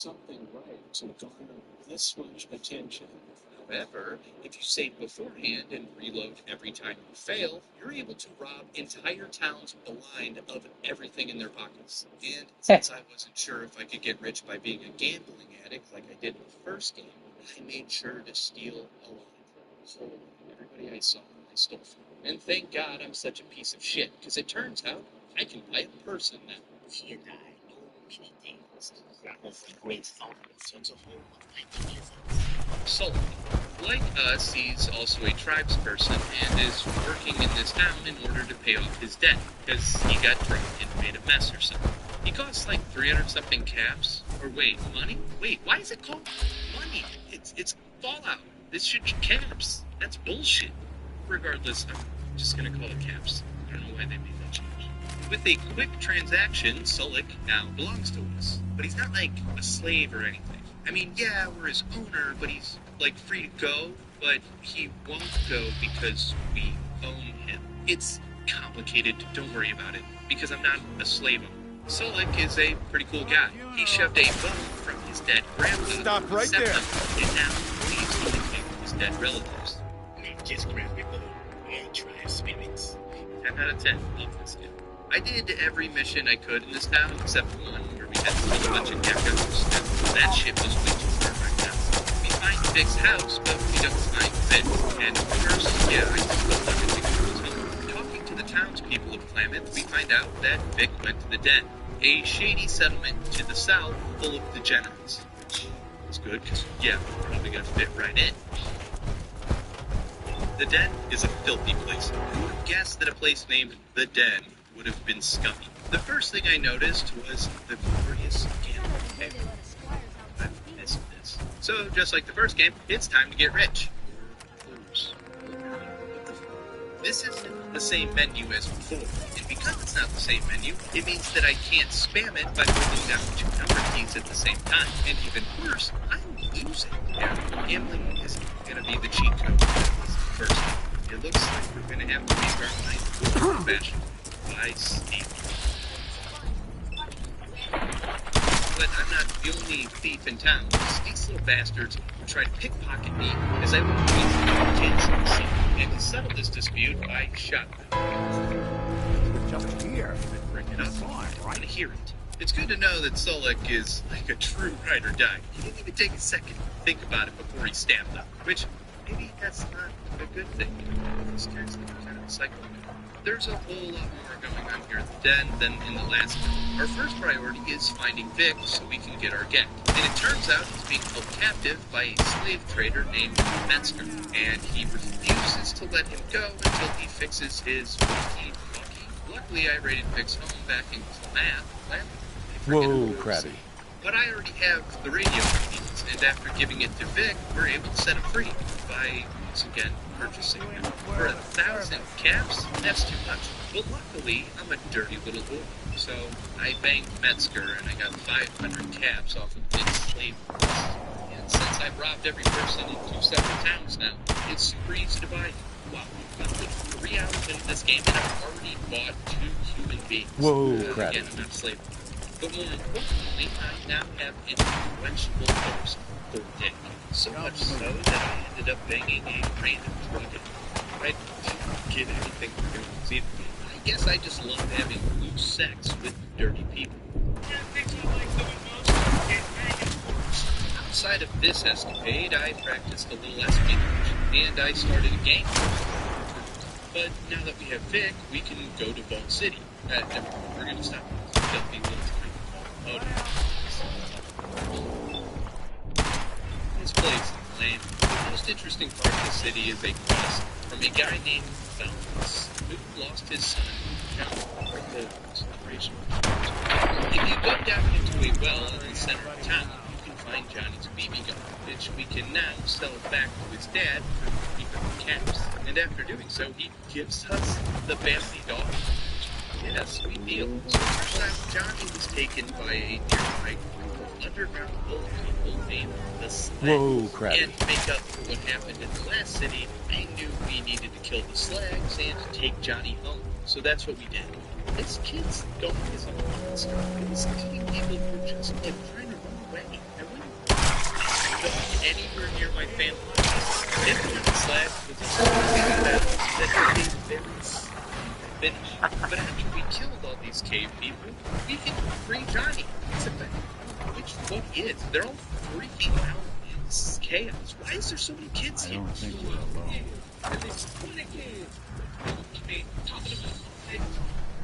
something right to garner this much attention. However, if you save beforehand and reload every time you fail, you're able to rob entire towns blind of everything in their pockets. And since I wasn't sure if I could get rich by being a gambling addict like I did in the first game, I made sure to steal a lot. So everybody I saw, I stole from. And thank God I'm such a piece of shit, because it turns out I can buy a person now. She and I know many things. That was a great thought in such a home of idealism. Sully, like us, he's also a tribes person and is working in this town in order to pay off his debt, because he got drunk and made a mess or something. He costs like 300 something caps. Or wait, money? Wait, why is it called money? It's Fallout. This should be caps. That's bullshit. Regardless, I'm just gonna call it caps. I don't know why they made that change. With a quick transaction, Sulik now belongs to us. But he's not like a slave or anything. I mean, yeah, we're his owner, but he's like free to go, but he won't go because we own him. It's complicated, don't worry about it, because I'm not a slave owner. Sulik is a pretty cool guy. He shoved a bone from his dead grandpa. Stop right there. And now he's living with his dead relatives. Just grab your bone and try spirits. 10 out of 10. Love this game. I did every mission I could in this town except one where we had to kill a bunch of geckos. That shit was way too far right now. We find Vic's house, but we don't find Vic. And of course, yeah, I still everything from his home. Talking to the townspeople of Klamath, we find out that Vic went to the Den, a shady settlement to the south full of degenerates. Which is good, because, yeah, we're probably going to fit right in. The Den is a filthy place. Who would guess that a place named The Den would have been scummy? The first thing I noticed was the glorious gambling table. I've missed this. So, just like the first game, it's time to get rich. This isn't the same menu as before, and because it's not the same menu, it means that I can't spam it by holding down two number keys at the same time. And even worse, I'm losing. Yeah, gambling isn't gonna be the cheat code for this first. It looks like we're gonna have to make our night fashion by steam. But I'm not the only thief in town. These little bastards try to pickpocket me as I look at these kids in the scene. And to settle this dispute, I shot them. Just here. Bring it up. I want to hear it. It's good to know that Sulik is like a true ride or die. He didn't even take a second to think about it before he stabbed them. Which, maybe that's not a good thing. This guy's like kind of a psycho. There's a whole lot more going on here at the Den than in the last one. Our first priority is finding Vic so we can get our get. And it turns out he's being held captive by a slave trader named Metzger. And he refuses to let him go until he fixes his walkie-talkie. Luckily, I raided Vic's home back in Klamath. Whoa, Krabby. But I already have the radio he needs, and after giving it to Vic, we're able to set him free by, once again, purchasing him. For 1,000 caps, that's too much. But luckily, I'm a dirty little boy. So I banged Metzger, and I got 500 caps off of Vic's slave force. And since I've robbed every person in 2 separate towns now, it's super easy to buy. Wow, I'm like 3 hours into this game, and I've already bought 2 human beings. Whoa, crap. Again, I'm not a slave. But more importantly, I now have an unquenchable thirst for dick. So much so that I ended up banging a random drug addict. I didn't get anything for doing this either. I guess I just love having loose sex with dirty people. Outside of this escapade, I practiced a little espionage, and I started a gang. But now that we have Vic, we can go to Vault City. Never mind, we're gonna stop this filthy little time. Oh no. This place is lame. The most interesting part of the city is a quest from a guy named Bounce, who lost his son, John, from the celebration. If you go down into a well in the center of town, you can find Johnny's BB gun, which we can now sell back to his dad for 300 caps. And after doing so, he gives us the family dog. Yeah, sweet deal. So first time, Johnny was taken by a nearby group of underground old people named the Slags. Whoa, crap. And to make up for what happened in the last city, I knew we needed to kill the Slags and take Johnny home. So that's what we did. This kid's dog is a monster. It was killing people who were just like trying to run away. anywhere near my family. If one slag was that became very finished. But after we killed all these cave people, we can free Johnny. Except that which one is? They're all freaking out. It's chaos. Why is there so many kids I here? don't think we're alone.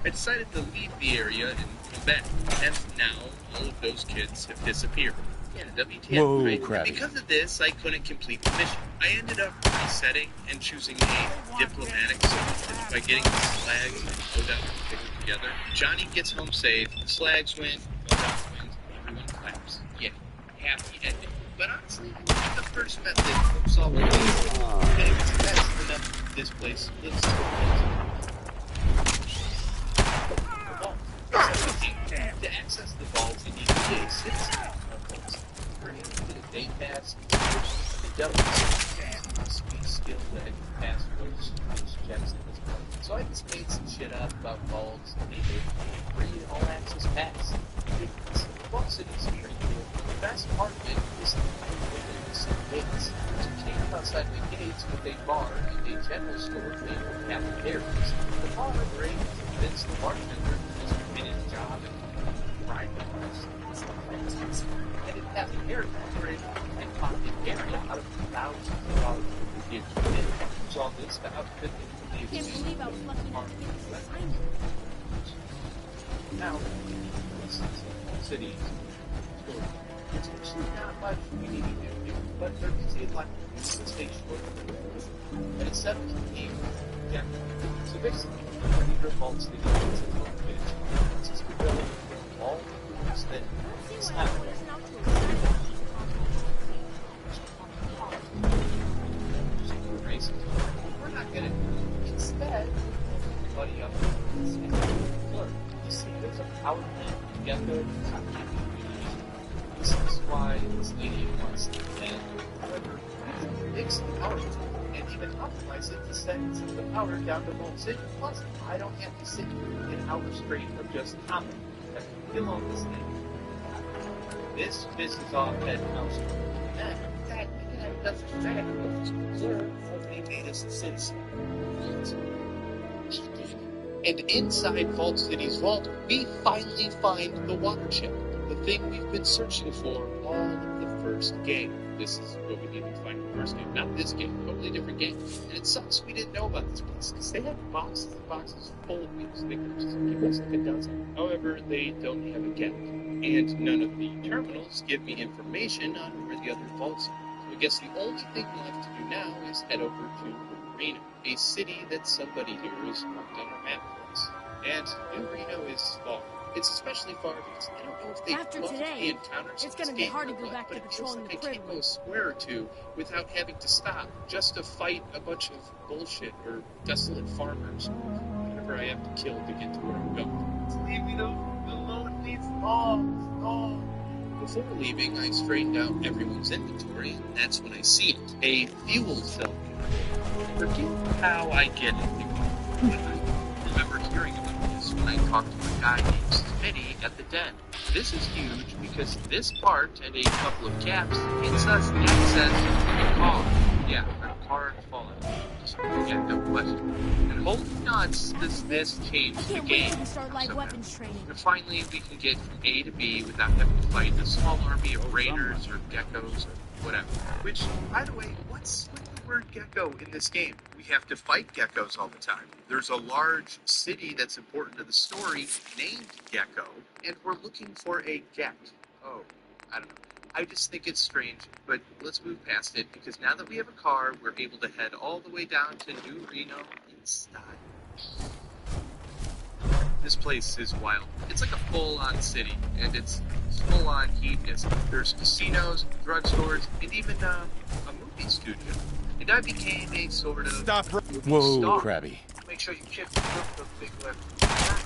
I decided to leave the area and come back, and now all of those kids have disappeared. Yeah, WTF, Whoa, right? Krabby. Because of this, I couldn't complete the mission. I ended up resetting and choosing a diplomatic solution by getting the slags and Huluandebay together. Johnny gets home safe, the slags win, Huluandebay wins, everyone claps. Yeah, happy ending. But honestly, the first method of solving things, that's enough. This place looks so to access the vaults, you need to get citizen vaults. For him to get a day pass, the devil speed skill that I can pass those checks in this point. So I just made some shit up about vaults and made it free all-access pass. Vault City's pretty cool. The best part of it is the gates. There's a camp outside the gates with a bar and a general store made with cafeterias. The bar break convinced the bartender to finish his job and ride the bus. And it has an area where it can pocket area out of thousands of dollars per year. It was all this to outfit the I can't believe I was lucky enough to get this assignment. now, this is city story. It's actually not much we need to do here, but there is a lot to stay short and it's 17 games. Yeah. So basically, when you revolt city, it's a little bit. It's just a building all the rooms that it's not. We're not gonna instead buddy up. Look, you see there's a power plant together. This is why this lady wants to end. However, we can fix the power and even optimize it to send the power down to Vault City. Plus, I don't have to sit in hours straight of just comment. I have to kill all this thing. This pisses off Ed House. And that doesn't matter. Sir, they made us a citizen. And inside Vault City's vault, we finally find the water chip. The thing we've been searching for all of the first game. This is what we needed to find in the first game. Not this game, totally different game. And it sucks we didn't know about this place, because they had boxes and boxes full of these. They could just give us like a dozen. However, they don't have a gap. And none of the terminals give me information on where the other vaults are. So I guess the only thing left to do now is head over to Reno, a city that somebody here has marked on our map for us. And New Reno is far. It's especially far because I don't know if they After want today, the encounters it's in this gonna be game hard to or go what, back but to it feels patrolling like the I can't perimeter. go a square or two without having to stop just to fight a bunch of bullshit or desolate farmers whenever I have to kill to get to where I'm going. Leave me alone, these dogs. Oh. Before leaving, I straightened out everyone's inventory, and that's when I see it. A fuel cell. Forget how I get it. I remember hearing about this when I talked to a guy named Smitty at the den. This is huge because this part and a couple of caps gets us access to the car. Yeah, our car fallen. Yeah, no question. And holy nuts, does this change I the can't game? wait to start live somehow. weapons training. And finally, we can get from A to B without having to fight a small army of raiders or geckos or whatever. Which, by the way, what's with the word gecko in this game? We have to fight geckos all the time. There's a large city that's important to the story named Gecko, and we're looking for a get. Oh, I don't know. I just think it's strange, but let's move past it, because now that we have a car, we're able to head all the way down to New Reno in style. This place is wild. It's like a full-on city, and it's full-on hedonism. There's casinos, drugstores, and even a movie studio. And I became a sort of movie Whoa, star. Krabby. Make sure you kick the big left.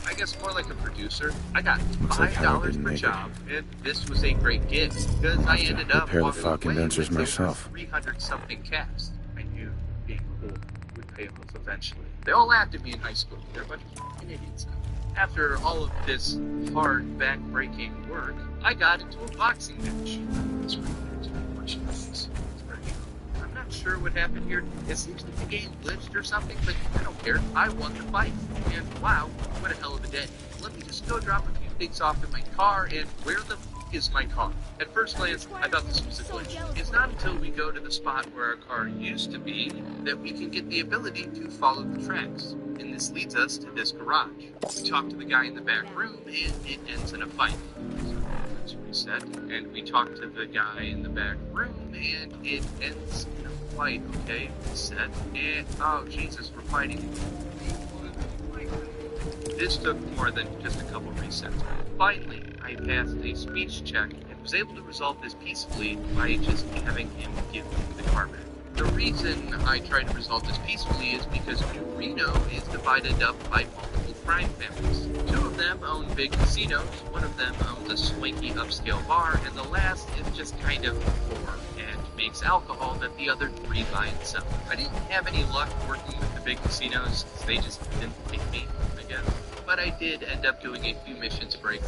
I guess more like a producer. I got Looks like Howard $5 didn't per make it. job, and this was a great gig because I ended up repair the walking file away condensers with myself. 300-something caps. I knew being cool would pay off eventually. They all laughed at me in high school. They're a bunch of fucking idiots now. After all of this hard, back-breaking work, I got into a boxing match. That's right, there's no question about this. what happened here? It seems that the game glitched or something, but I don't care. I won the fight. And wow, what a hell of a day. Let me just go drop a few things off in my car, and where the f*** is my car? At first glance, I thought this was a glitch. It's not until we go to the spot where our car used to be that we can get the ability to follow the tracks. And this leads us to this garage. We talk to the guy in the back room, and it ends in a fight. So let's reset. And we talk to the guy in the back room, and it ends in a fight. Okay, reset. And, oh Jesus, we're fighting. This took more than just a couple resets. Finally, I passed a speech check and was able to resolve this peacefully by just having him give me the car back. The reason I tried to resolve this peacefully is because New Reno is divided up by multiple crime families. Two of them own big casinos, one of them owns a swanky upscale bar, and the last is just kind of poor and makes alcohol that the other three buy and sell. I didn't have any luck working with the big casinos, they just didn't pick me, I guess. But I did end up doing a few missions for a guy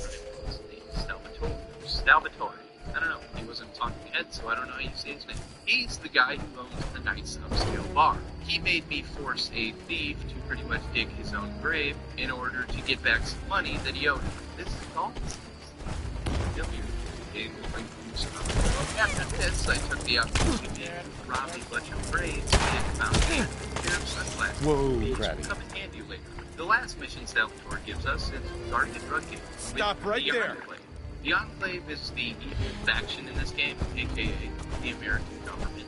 named Salvatore. I don't know, he wasn't talking head, so I don't know how you say his name. He's the guy who owns the nice upscale bar. He made me force a thief to pretty much dig his own grave in order to get back some money that he owed him. This is all. After this, I took the opportunity to rob a bunch of graves and found a pair of sunglasses. Whoa, These will Krabby. come in handy later. The last mission Salvatore gives us is guarding a drug game. Stop right there. Enclave. The Enclave is the evil faction in this game, aka the American government.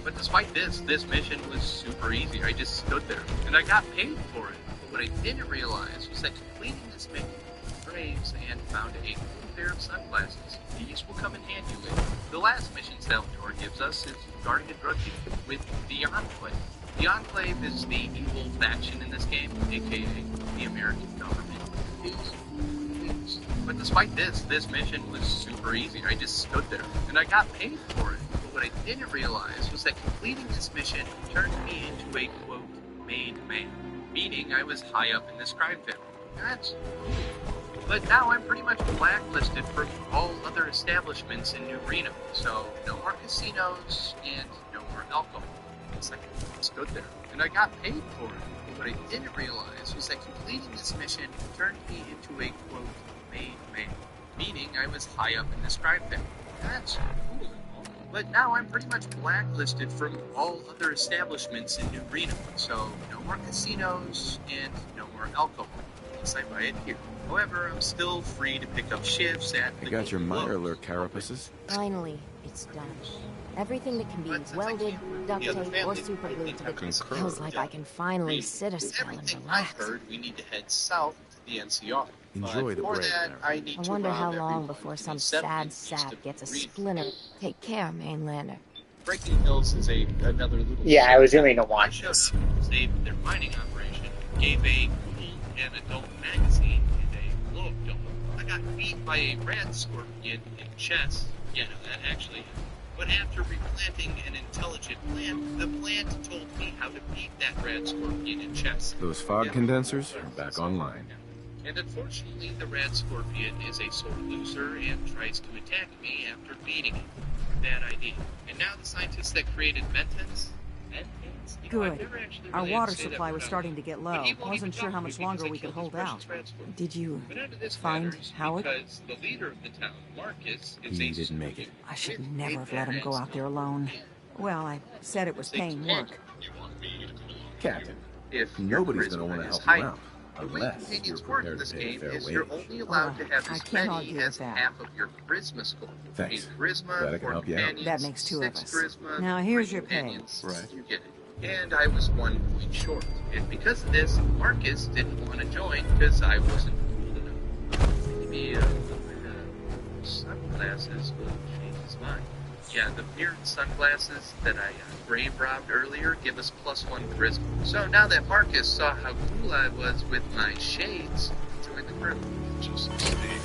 But despite this mission was super easy. I just stood there, and I got paid for it. But what I didn't realize was that completing this mission graves and found a new pair of sunglasses. These will come in handy later. The last mission Salvatore gives us is guarding a drug game with the Enclave. The Enclave is the evil faction in this game, aka the American government. But despite this mission was super easy. I just stood there, and I got paid for it. But what I didn't realize was that completing this mission turned me into a, quote, made man. Meaning I was high up in this crime family. That's cool. But now I'm pretty much blacklisted from all other establishments in New Reno. So no more casinos and no more alcohol. It's like I stood there, and I got paid for it. But what I didn't realize was that completing this mission turned me into a, quote, made man. Meaning I was high up in this crime family. That's cool. But now I'm pretty much blacklisted from all other establishments in New Reno. So no more casinos and no more alcohol. Unless I buy it here. However, I'm still free to pick up shifts at You the got your Golden minor Globes. carapaces? Finally, it's done. Everything that can be But since I welded, can't work duct the other tape, or families, I super glued think to I the can feels like I can finally sit a spell and Everything I've relax. heard, we need to head south to the NCR. Enjoy But the for break, that, Larry. I need I to wonder rob how long everyone before in some the sad settlement east sap of gets a Reno. splinter. Take care, Mainlander. Breaking Hills is another little. Yeah, I was going to I watch showed this. up, saved their mining operation, gave a cool and adult magazine and a glow up doll. I got beat by a rad scorpion in chess. Yeah, no, that actually happened. But after replanting an intelligent plant, the plant told me how to beat that rad scorpion in chess. Those fog Yeah. condensers are back online. And unfortunately, the rad scorpion is a sore loser and tries to attack me after beating it. Bad idea. And now the scientists that created Mentons. You know, I've Good. never actually Our really water had to say that supply was word out starting loud. to get But low. he won't even Wasn't sure talk how to me much because longer I we could killed his hold out. precious rad scorpion. Did you But none of this find matters Howard? because the leader of the town, Marcus, is He a didn't make it. I should with never a have let him go badass out there dog. alone. Well, I said it was paying work. Captain, If your nobody's charisma going to want to is help high, you out. the way Unless you're convenience works in prepared this to pay a game fair is you're wage. only allowed to have I as can't many argue as with that. half of your charisma score. Thanks. A charisma Glad I can for help you out. companions, That makes two of 6 us. charisma Now, for here's your pay. companions. Right. You get it. And I was 1 point short. And because of this, Marcus didn't want to join because I wasn't cool enough. Maybe sunglasses will change his mind. Yeah, the mirrored sunglasses that I grave robbed earlier give us +1 charisma. So now that Marcus saw how cool I was with my shades, he joined the group. Just stay here.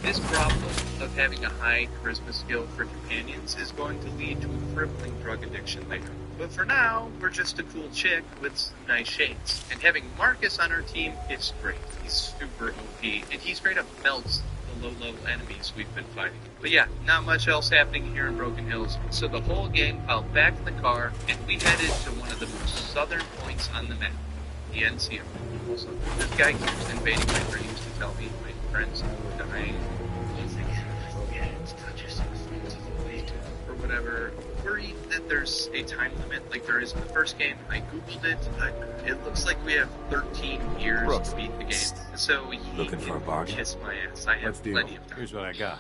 This problem of having a high charisma skill for companions is going to lead to a crippling drug addiction later. But for now, we're just a cool chick with some nice shades. And having Marcus on our team is great. He's super OP, and he straight up melts the low enemies we've been fighting. But yeah, not much else happening here in Broken Hills, so the whole gang piled back in the car, and we headed to one of the most southern points on the map, the NCR. Also, this guy keeps invading my dreams to tell me my friends are dying. Or whatever. Worried that there's a time limit like there is in the first game. I googled it, but it looks like we have 13 years Brooks. to beat the game. So he Looking for a can bargain? kiss my ass. I have Let's deal. plenty of time. Here's what I got.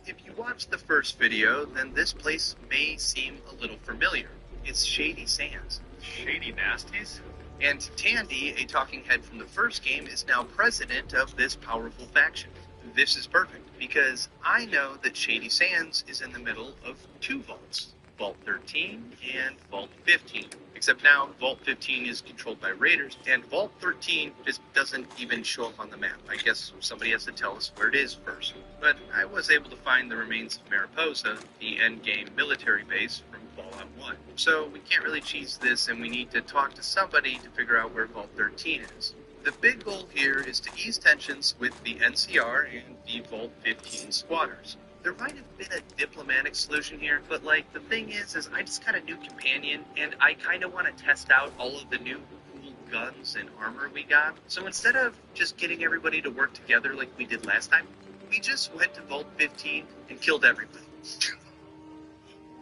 If you watched the first video, then this place may seem a little familiar. It's Shady Sands. Shady Nasties? And Tandy, a talking head from the first game, is now president of this powerful faction. This is perfect, because I know that Shady Sands is in the middle of two vaults. Vault 13 and Vault 15. Except now, Vault 15 is controlled by raiders, and Vault 13 just doesn't even show up on the map. I guess somebody has to tell us where it is first. But I was able to find the remains of Mariposa, the endgame military base from Fallout 1. So we can't really cheese this, and we need to talk to somebody to figure out where Vault 13 is. The big goal here is to ease tensions with the NCR and the Vault 15 squatters. There might have been a diplomatic solution here, but like the thing is I just got a new companion, and I kind of want to test out all of the new cool guns and armor we got. So instead of just getting everybody to work together like we did last time, we just went to Vault 15 and killed everybody.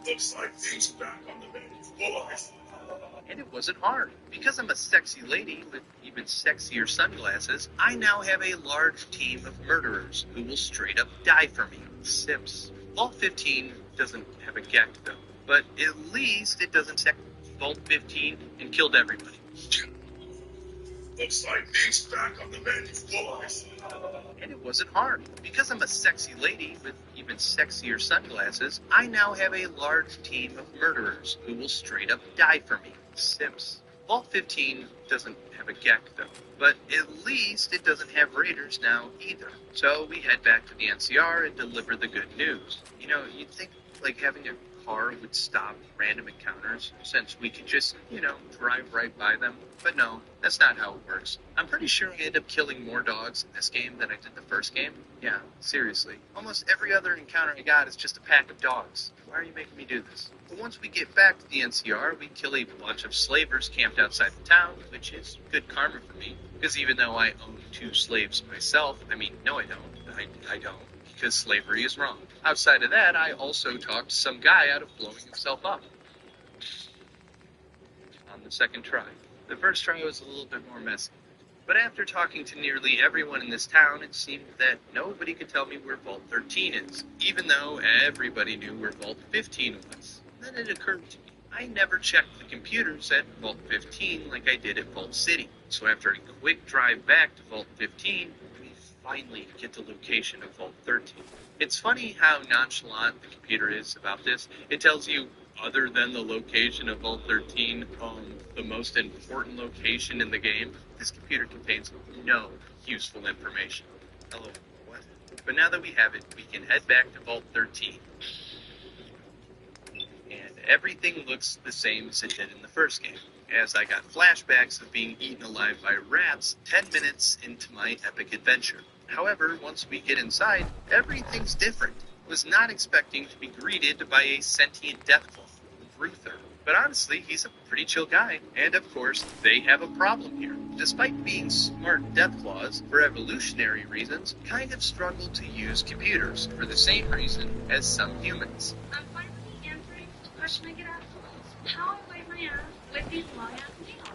Looks like things are back on the menu. Boys. And it wasn't hard. Because I'm a sexy lady with even sexier sunglasses, I now have a large team of murderers who will straight up die for me. Sips. Vault 15 doesn't have a Gek though, but at least it doesn't check Vault 15 and killed everybody. Looks like things are back on the menu. Boys. And it wasn't hard. Because I'm a sexy lady with even sexier sunglasses, I now have a large team of murderers who will straight up die for me. Sips. Vault 15 doesn't have a Gek though, but at least it doesn't have raiders now either. So we head back to the NCR and deliver the good news. You know, you'd think like having a car would stop random encounters, since we could just, drive right by them. But no, that's not how it works. I'm pretty sure I end up killing more dogs in this game than I did the first game. Yeah, seriously. Almost every other encounter I got is just a pack of dogs. Why are you making me do this? But once we get back to the NCR, we kill a bunch of slavers camped outside the town, which is good karma for me. Because even though I own 2 slaves myself, no I don't. I don't. Because slavery is wrong. Outside of that, I also talked some guy out of blowing himself up. On the second try. The first try was a little bit more messy. But after talking to nearly everyone in this town, it seemed that nobody could tell me where Vault 13 is, even though everybody knew where Vault 15 was. Then it occurred to me, I never checked the computers at Vault 15 like I did at Vault City. So after a quick drive back to Vault 15, we finally get the location of Vault 13. It's funny how nonchalant the computer is about this. It tells you, other than the location of Vault 13, the most important location in the game, this computer contains no useful information. Hello, what? But now that we have it, we can head back to Vault 13. And everything looks the same as it did in the first game, as I got flashbacks of being eaten alive by rats 10 minutes into my epic adventure. However, once we get inside, everything's different. Was not expecting to be greeted by a sentient deathclaw, Ruther. But honestly, he's a pretty chill guy, and of course, they have a problem here. Despite being smart deathclaws, for evolutionary reasons, kind of struggle to use computers for the same reason as some humans. I'm finally answering the question I get asked most. How I wipe my ass with these long-ass nails?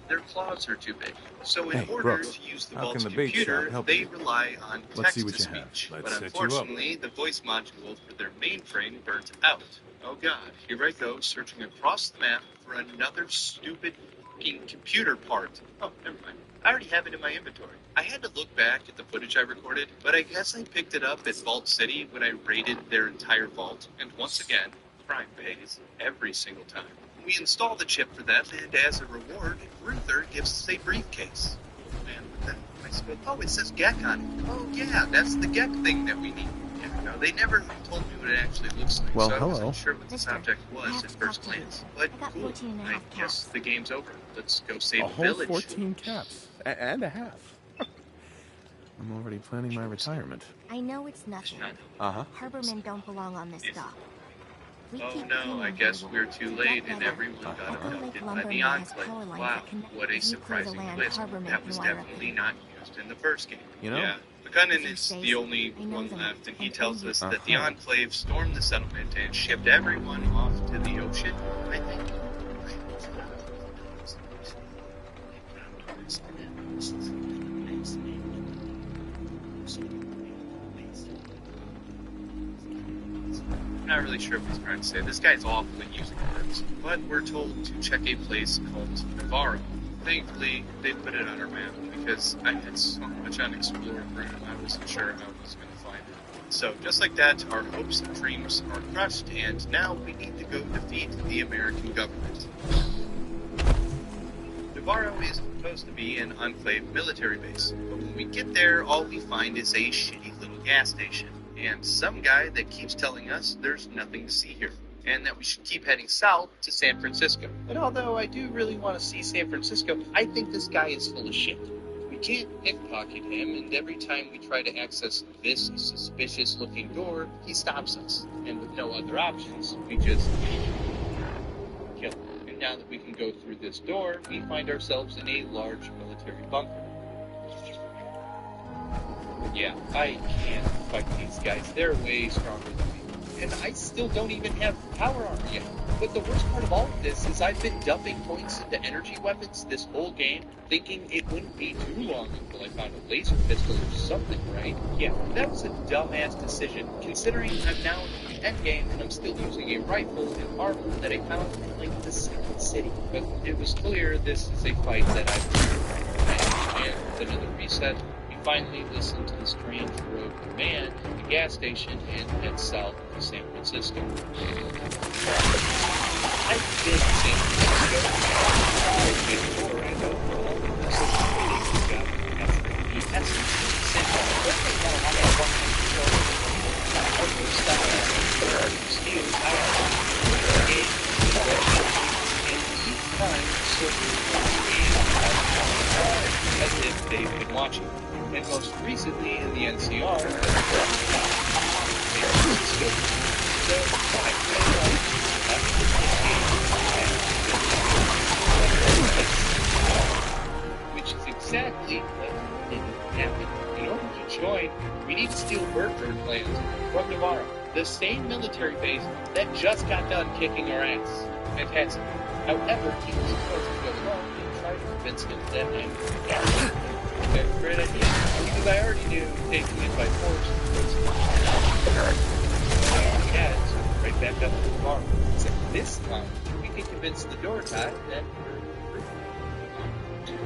Their claws are too big. So in Hey, order Brooks, to use the how vault's can the bait computer, shop help they you? rely on Let's see what you have. text-to-speech. Let's But set you up. unfortunately, the voice module for their mainframe burnt out. Oh god, here I go, searching across the map for another stupid fucking computer part. Oh, never mind. I already have it in my inventory. I had to look back at the footage I recorded, but I guess I picked it up at Vault City when I raided their entire vault. And once again, crime pays every single time. We install the chip for them, and as a reward, Ruther gives us a briefcase. Oh man, what the hell am I supposed to... Oh, it says Gek on it. Oh yeah, that's the Gek thing that we need. No, they never told me what it actually looks like, Well, so I hello. wasn't sure what this Mister, object I was have at to first talk to you. glance. But I got cool, 14 and a I half guess caps. the game's over. Let's go save A the whole village. 14 caps. And a half. I'm already planning my retirement. I know it's nothing. Uh-huh. Harbormen don't belong on this dock. We Oh keep no, cleaning I here guess will we're too get late and better. everyone got Open Lake abducted by Lumber the Mill has Enclave. power lines Wow, that connect. what a If you clear the surprising land, twist. Harbormen That can was wire up definitely here. not used in the first game. You know? Yeah, McCunnan If you is say the so. only I know one them, left, and he and tells Andy. us that the Uh-huh. Enclave stormed the settlement and shipped everyone off to the ocean, I think. I'm not really sure what he's trying to say. This guy's awful at using words. But we're told to check a place called Navarro. Thankfully, they put it on our map because I had so much unexplored room I wasn't sure how I was going to find it. So, just like that, our hopes and dreams are crushed, and now we need to go defeat the American government. Navarro is supposed to be an Enclave military base, but when we get there, all we find is a shitty little gas station, and some guy that keeps telling us there's nothing to see here, and that we should keep heading south to San Francisco. And although I do really want to see San Francisco, I think this guy is full of shit. We can't pickpocket him, and every time we try to access this suspicious-looking door, he stops us. And with no other options, we just kill him. And now that we can go through this door, we find ourselves in a large military bunker. Yeah, I can't fight these guys. They're way stronger than me. And I still don't even have power armor yet. But the worst part of all of this is I've been dumping points into energy weapons this whole game, thinking it wouldn't be too long until I found a laser pistol or something, right? Yeah, that was a dumbass decision, considering I'm now in the endgame and I'm still using a rifle and armor that I found in, like, the second city. But it was clear this is a fight that I've won. And with another reset, we finally listen to the strange rogue command at the gas station and head south to San Francisco. I've been to San Francisco. I've been to Orlando. So we've got the essence of San Francisco. I got one steal and each time as if they've been watching. And most recently in the NCR, San Francisco. So I really like which is exactly what didn't happen. In order to join, we need to steal Birdbird plans from Navarro, the same military base that just got done kicking our ass. Fantastic. However, he was supposed to go along and try to convince him that I'm okay, great idea. Because I already knew taking it by force was yeah, so right back up to the bar. Except this time, we can convince the door guy that we're free.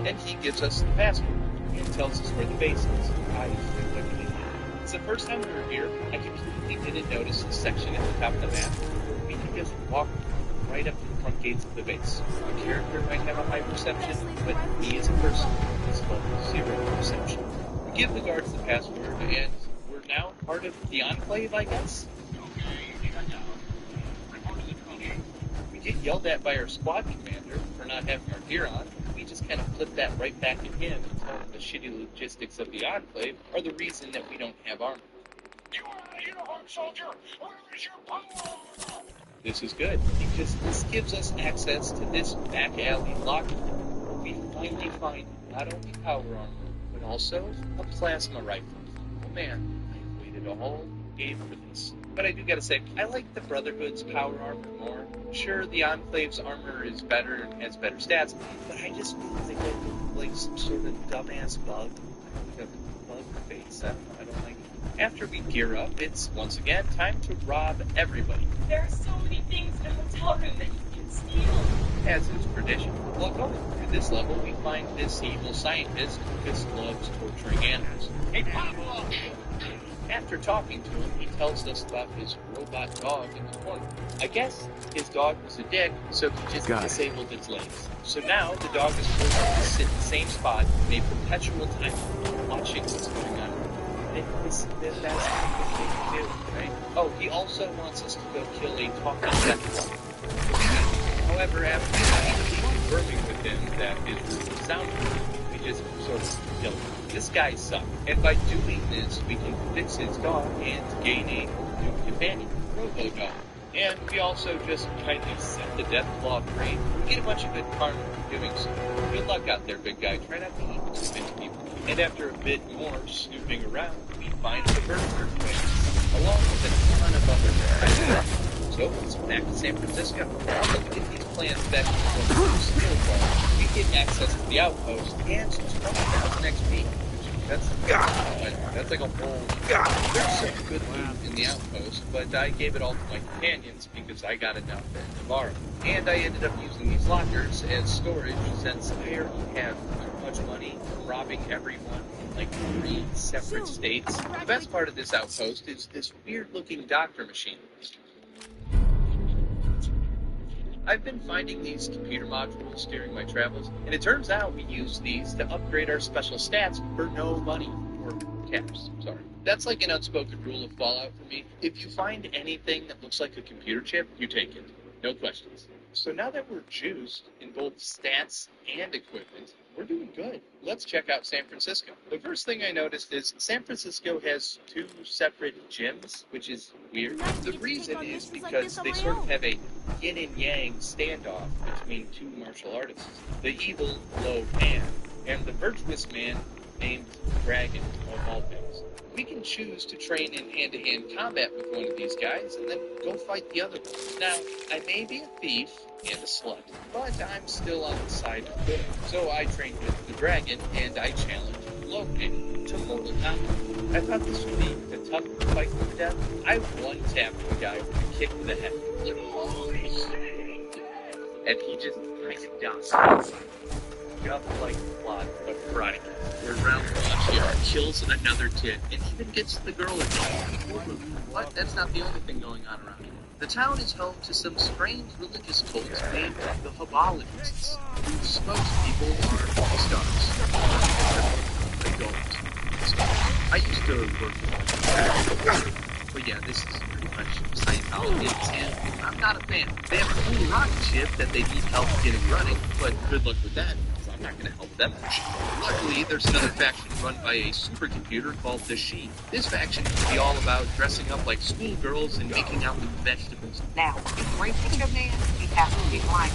And he gives us the password and tells us where the base is. I feel like an idiot. It's the first time we were here, I completely didn't notice the section at the top of the map where we can just walk right up to the front gates of the base. A character might have a high perception, but me as a person is level 0 perception. We give the guards the password, and we're now part of the Enclave, I guess? We get yelled at by our squad commander for not having our gear on. We just kind of flip that right back at him and tell him the shitty logistics of the Enclave are the reason that we don't have armor. You are a uniform soldier! Where is your power? This is good, because this gives us access to this back alley locker where we finally find not only power armor, but also a plasma rifle. Oh man, I waited a whole game for this. But I do gotta say, I like the Brotherhood's power armor more. Sure, the Enclave's armor is better and has better stats, but I just feel like some sort of dumbass bug. Like a bug face. I don't like it. After we gear up, it's once again time to rob everybody. There are so many things in the hotel room that you can steal. As is tradition. Well, going through this level, we find this evil scientist who just loves torturing animals. Hey, Pablo! After talking to him, he tells us about his robot dog in the corner. I guess his dog was a dick, so he just disabled its legs. So now the dog is forced to sit in the same spot in a perpetual time, watching what's going on. That's the thing to do, right? Oh, he also wants us to go kill a talking death. However, after confirming with him that his room is soundproof, we just sort of kill him. this guy sucked. And by doing this, we can fix his dog and gain a new companion, Robo Dog. And we also just kind of set the death claw free. We get a bunch of good karma for doing so. Good luck out there, big guy. Try not to eat too many people. And after a bit more snooping around, we find the burger place, along with a ton of other guys. So it's back to San Francisco. I'll get these plans back to the skill bar. We get access to the outpost and 20,000 XP. That's like a whole... There's some good loot in the outpost, but I gave it all to my companions because I got enough to borrow. And I ended up using these lockers as storage since I already have too much money from robbing everyone in like 3 separate states. The best part of this outpost is this weird-looking doctor machine. I've been finding these computer modules during my travels, and it turns out we use these to upgrade our special stats for no money, or caps, sorry. That's like an unspoken rule of Fallout for me. If you find anything that looks like a computer chip, you take it. No questions. So now that we're juiced in both stats and equipment, we're doing good. Let's check out San Francisco. The first thing I noticed is San Francisco has 2 separate gyms, which is weird. The reason is because they sort of have a yin and yang standoff between 2 martial artists. The evil low man and the virtuous man named Dragon, of all things. We can choose to train in hand-to-hand combat with one of these guys and then go fight the other one. Now, I may be a thief and a slut, but I'm still on the side of good. So I trained with the dragon and I challenged Logan to Mortal Kombat. I thought this would be a tough fight to the death. I one-tapped the guy with a kick to the head. And he just kind of died. Just like the plot of Karate Kid, where Ralph Macchio kills another kid and even gets the girl involved. But that's not the only thing going on around here. The town is home to some strange religious cults named the Hobologists, whose spokespeople are stars. I used to work with them. But yeah, this is pretty much Scientology, and I'm not a fan. They have a cool rocket ship that they need help getting running, but good luck with that. I'm not going to help them much. Luckily, there's another faction run by a supercomputer called the She. This faction can be all about dressing up like schoolgirls and making out with vegetables. Now, if we're thinking of man, we have to be blind.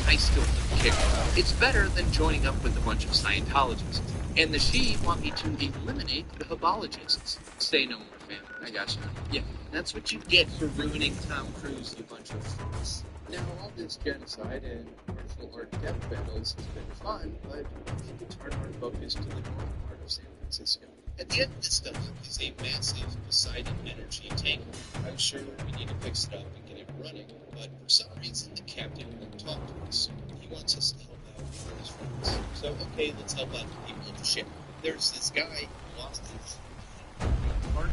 I still don't care. It's better than joining up with a bunch of Scientologists. And the She want me to eliminate the Hobologists. Say no more, fam. I got you. Yeah, that's what you get for ruining Tom Cruise, you bunch of fools. Now, all this genocide and martial art death battles has been fun, but we need to turn our focus to the north part of San Francisco. At the end of this stuff is a massive Poseidon energy tanker. I'm sure we need to fix it up and get it running, but for some reason the captain won't talk to us. He wants us to help out for his friends. So, okay, let's help out the people of the ship. There's this guy who lost his heart.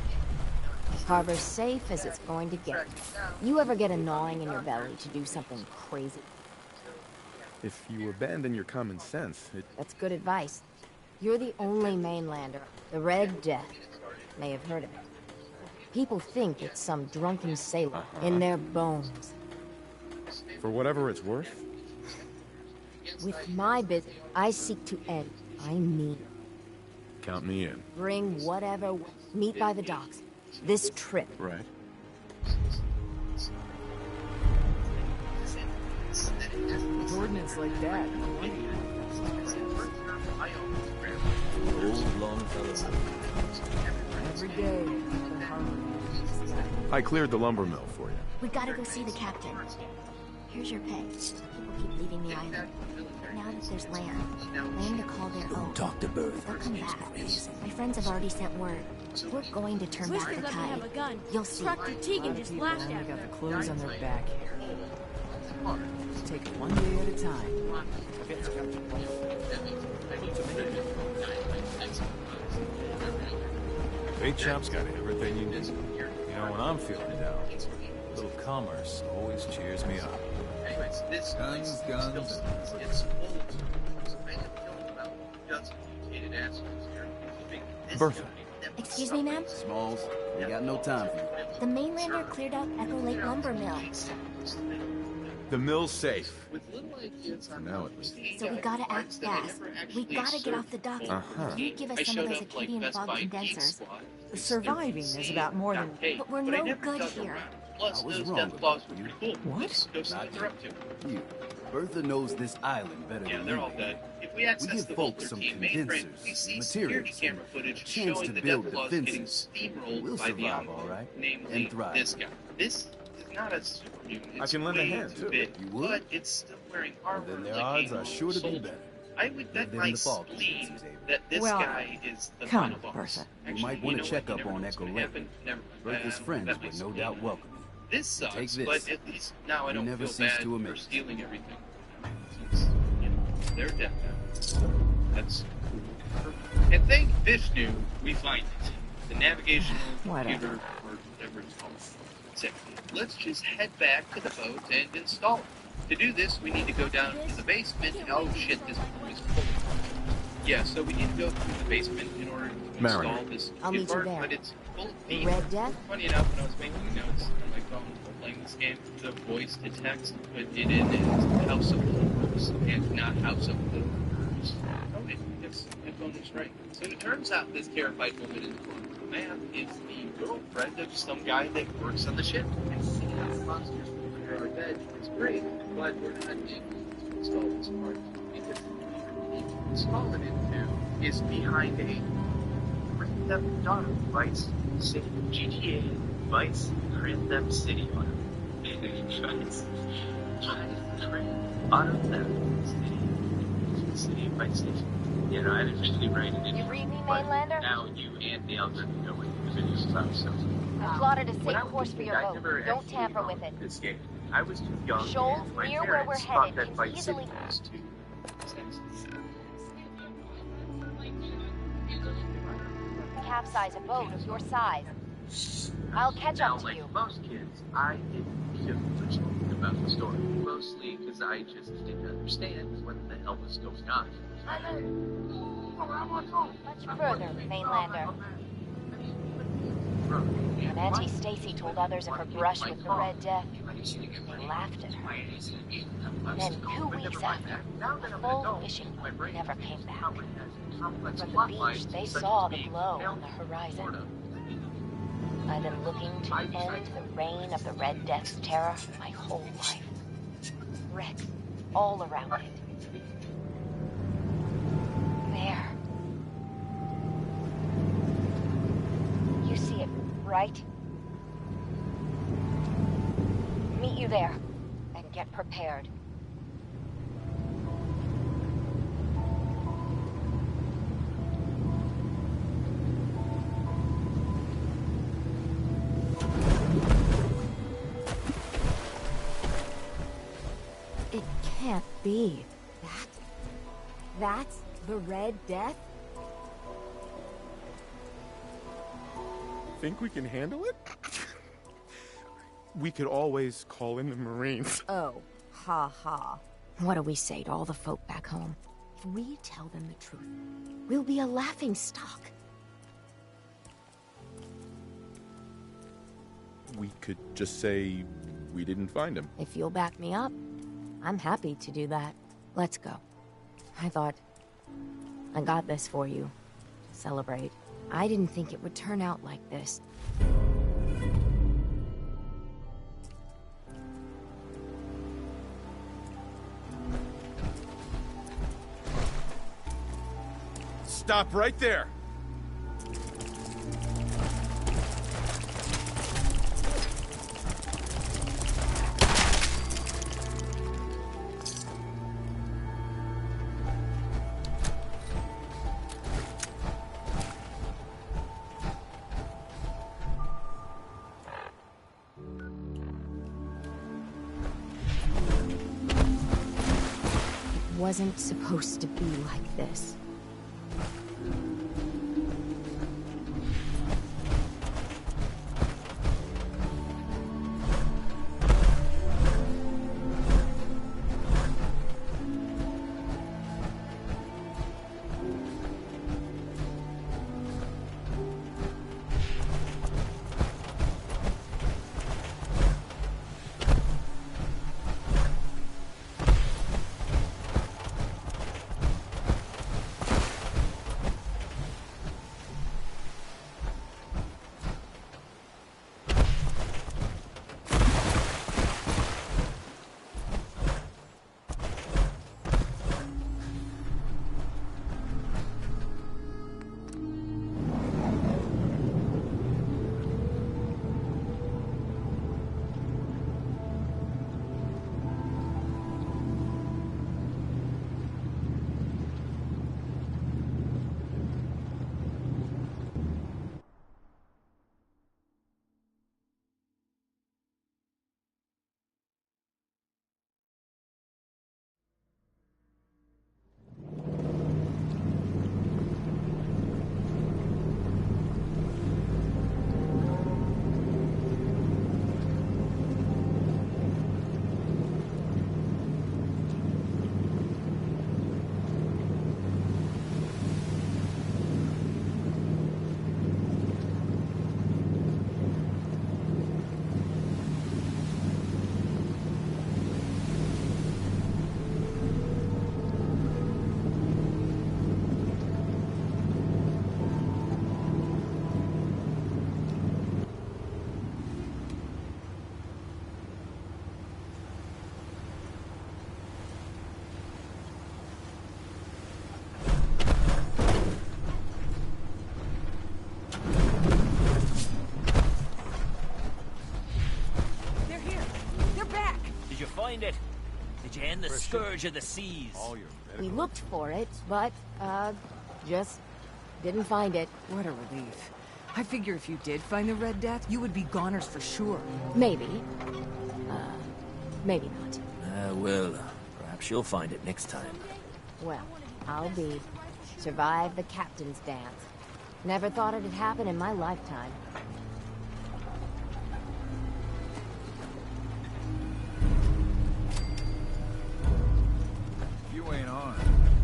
Harbor's safe as it's going to get. You ever get a gnawing in your belly to do something crazy? If you abandon your common sense, That's good advice. You're the only mainlander. The Red Death. May have heard of it. People think it's some drunken sailor in their bones. for whatever it's worth, With my business, I seek to end. I mean, count me in. bring whatever. Meet by the docks. This trip. Right. Ordnance like that. Old Longfellow. Every day. I cleared the lumber mill for you. We gotta go see the captain. Here's your pay. People keep leaving the island. Now that there's land to call their own. Talk to Bertha. They'll come back. My friends have already sent word. We're going to turn back the tide. You'll see. Truck to Tegan just lashed at me. Got the clothes on their back. Just take it one day at a time. Big Chop's got everything you need. You know, when I'm feeling down, a little commerce always cheers me up. Anyways, this Guns. it's old. I have known about dozens of mutated assholes here, including this Bertha. guy. Excuse me, ma'am? Smalls, we got no time for you. The mainlander cleared out Echo Lake Lumber Mill. The mill's safe. With little ideas on now at least. So we gotta act fast. We gotta get off the dock. You give us some of those Acadian fog condensers. Surviving is about more than... But we're no good here. Plus, I was those wrong death about claws you. were pretty cool. What? Let's go see what they're up to. You. Bertha knows this island better Yeah, than they're you. all dead. If we access give the folks Vault some 13 mainframe, condensers, we see security materials, camera footage a chance showing to the build death claws getting defenses. steamrolled We'll by the survive, envoy, all right, namely and thrive. this guy. This is not a superhuman. It's I can lend a way hand, too too. big, You would? but it's still wearing armor Then their like odds a are sure to be soldier. better. I would bet Lived in my the fog spleen places, Avery. that this Well, guy is the come, final boss. Bertha. Actually, You might want know to check what? up You never on know what's Echo gonna Lake. happen. Never mind. Bertha's friends Bet my would no spleen. doubt welcome you. This sucks, Take but this. at least now I You don't never feel cease bad to for amaze. stealing everything. Since, you know, they're dead now. That's cool. And thank Vishnu, we find it. The navigational Whatever. computer, or whatever it's called. So, let's just head back to the boat and install it. To do this, we need to go down to the basement. Oh shit, this room is full. Yeah, so we need to go through the basement in order to Mariner. install this I'll meet you part, there. but it's full of The thieves. Red Death? Funny enough, when I was making notes on my phone while playing this game, the voice to text put it in as House of Horrors and not House of Horrors. Oh, wait, I guess my phone was right. So it turns out this terrified woman in the corner of the map is the girlfriend of some guy that works on the ship. And seeing how the monsters moving around our bed is great, but we're not able to install this part because the need to install it into is behind a Grand Theft Auto Vice City. GTA Vice Grand Theft City Auto. Grand Auto Theft City Vice City. You know, I didn't really write it in. You read me, but Mainlander? now you and the algorithm know what the video stuff, so. I plotted a safe When I was course a for kid, your I boat. never Don't actually tamper owned with it. this game. I was too young. Shoals and my near where parents we're thought headed that can Vice City easily- was too expensive. Capsize a boat of your size. I'll catch up to like you. most kids, I didn't feel much about the story. Mostly because I just didn't understand what the hell was going on. Much further, Mainlander. When Auntie Stacy told others of her brush with the Red Death, they laughed at her. Then 2 weeks after, a full fishing boat never came back. From the beach, they saw the glow on the horizon. I've been looking to end the reign of the Red Death's terror my whole life. Wreck all around it. There. You see it, right? Meet you there, and get prepared. It can't be. That's the Red Death? Think we can handle it? We could always call in the Marines. Oh, ha ha. What do we say to all the folk back home? If we tell them the truth, we'll be a laughing stock. We could just say we didn't find him. If you'll back me up, I'm happy to do that. Let's go. I thought I got this for you. Celebrate. I didn't think it would turn out like this. Stop right there! It wasn't supposed to be like this. find it? Did you end the scourge of the seas? We looked for it, but, just didn't find it. What a relief. I figure if you did find the Red Death, you would be goners for sure. Maybe. Maybe not. Well, perhaps you'll find it next time. Well, I'll be. Survive the captain's dance. Never thought it'd happen in my lifetime. You ain't on.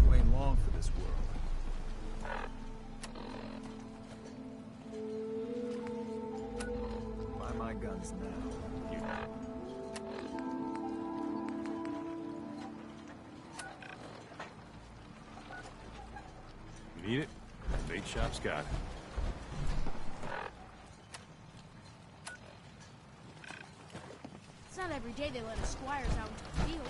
You ain't long for this world. Buy my guns now. You need it? Bait shop's got it. It's not every day they let us squires out into the field.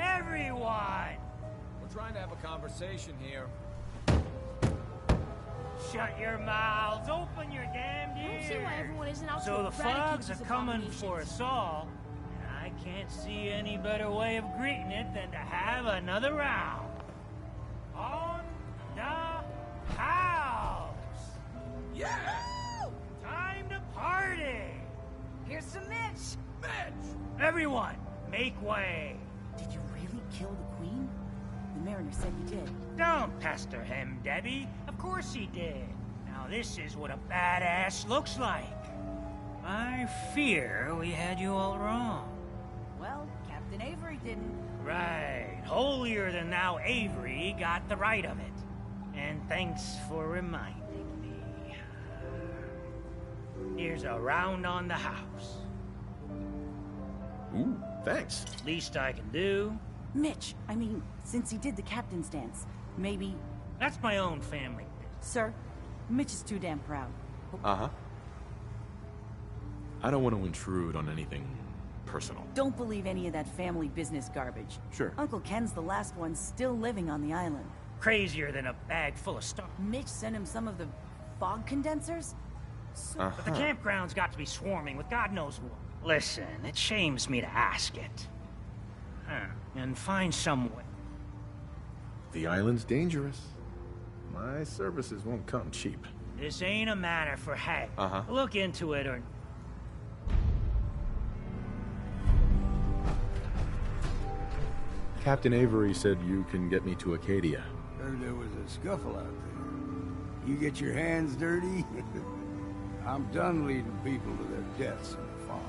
Everyone! We're trying to have a conversation here. Shut your mouths, open your damn ears. I don't see why everyone isn't out So to the eradicate fogs are these coming abominations. for us all, and I can't see any better way of greeting it than to have another round. On the house! Yeah! Time to party! Here's some Mitch! Everyone, make way! Did you really kill the Queen? The Mariner said you did. Don't pester him, Debbie. Of course he did. Now this is what a badass looks like. I fear we had you all wrong. Well, Captain Avery didn't. Right. Holier than thou Avery got the right of it. And thanks for reminding me. Here's a round on the house. Ooh, thanks. Least I can do. Mitch, I mean, since he did the captain's dance, maybe... That's my own family. Sir, Mitch is too damn proud. Uh-huh. I don't want to intrude on anything personal. Don't believe any of that family business garbage. Sure. Uncle Ken's the last one still living on the island. Crazier than a bag full of stuff. Mitch sent him some of the fog condensers? But the campground's got to be swarming with God knows what. Listen, it shames me to ask it. And find some way. The island's dangerous. My services won't come cheap. This ain't a matter for hag. Look into it or... Captain Avery said you can get me to Acadia. Heard there was a scuffle out there. You get your hands dirty? I'm done leading people to their deaths in the farm.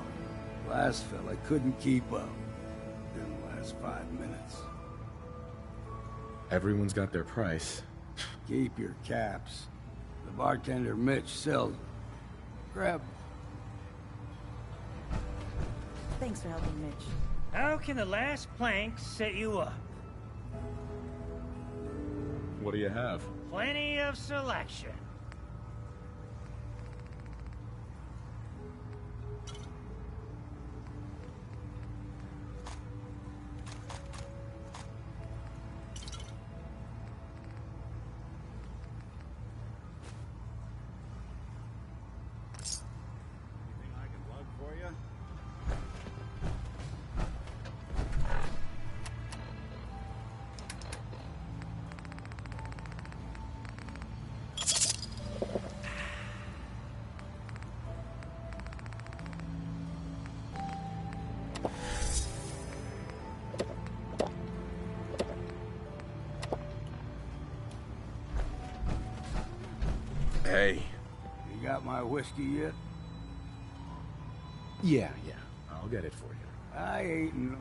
Last fella couldn't keep up. Didn't last 5 minutes. Everyone's got their price. Keep your caps. The bartender Mitch sells them. Grab them. Thanks for helping Mitch. How can the last plank set you up? What do you have? Plenty of selection. Anything I can lug for you? Hey. You got my whiskey yet? Yeah. I'll get it for you. I ain't no...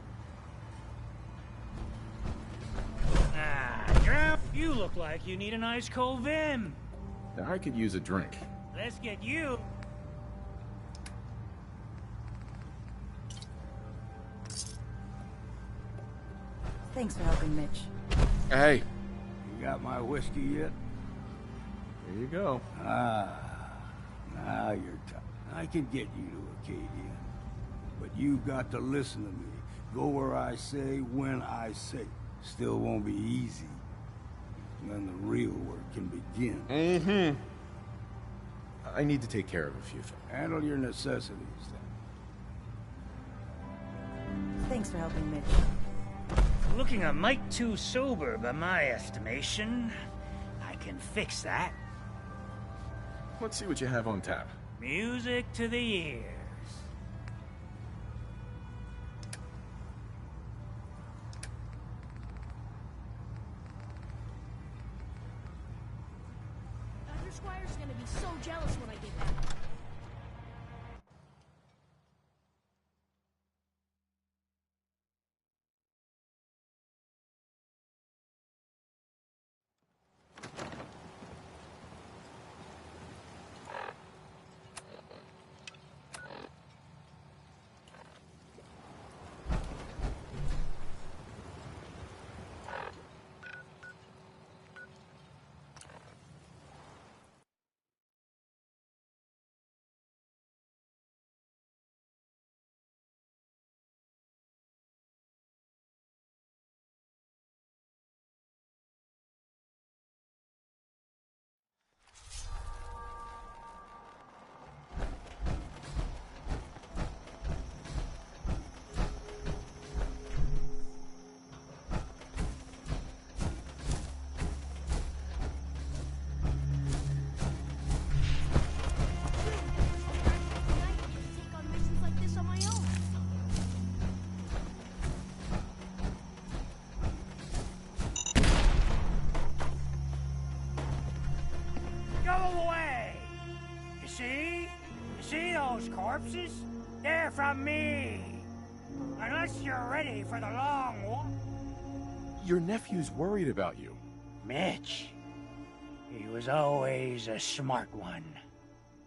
Drow, you look like you need an ice cold vim. I could use a drink. Let's get you. Thanks for helping Mitch. Hey. You got my whiskey yet? Here you go. Now you're talking. I can get you to Acadia. But you've got to listen to me. Go where I say, when I say. Still won't be easy. And then the real work can begin. Mm-hmm. I need to take care of a few things. Handle your necessities, then. Thanks for helping, Mitch. Looking a mite too sober by my estimation. I can fix that. Let's see what you have on tap. Music to the ears. Dr. Squire's gonna be so jealous when I get back. Take on missions like this on my own. Go away! You see? You see those corpses? They're from me! Unless you're ready for the long walk. Your nephew's worried about you. Mitch. He was always a smart one.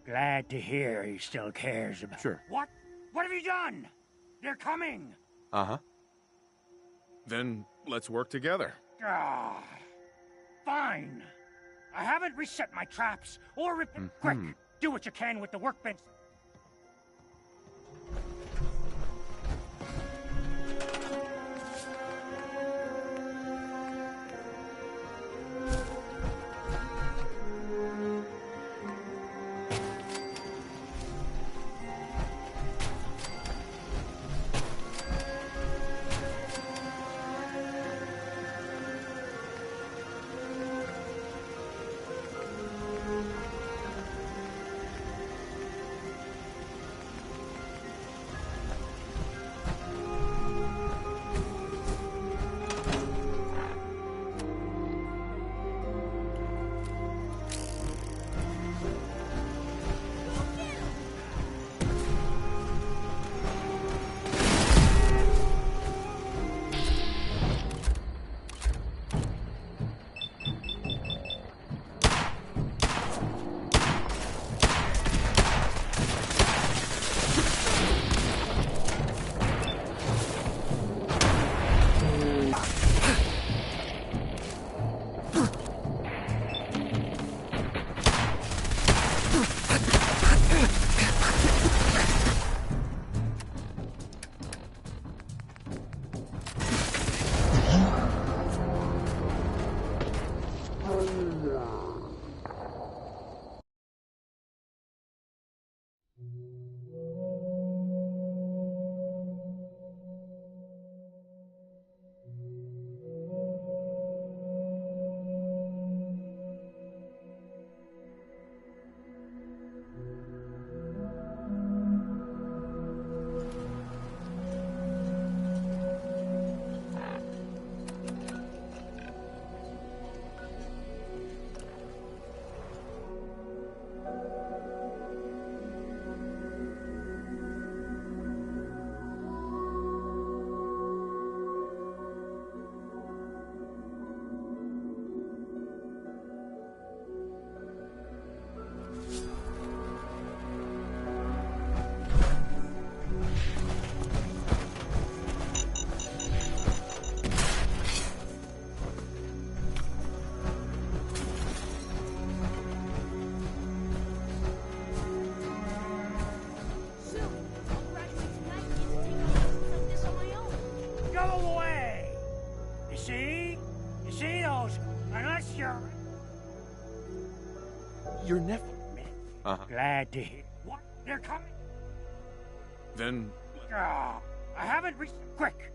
Glad to hear he still cares about... Sure. What? What have you done? They're coming! Uh-huh. Then let's work together. Ah, fine. I haven't reset my traps or Quick, do what you can with the workbench. Your nephew. Uh-huh. Glad to hear. What? They're coming? Then... Ah, I haven't reached... Quick!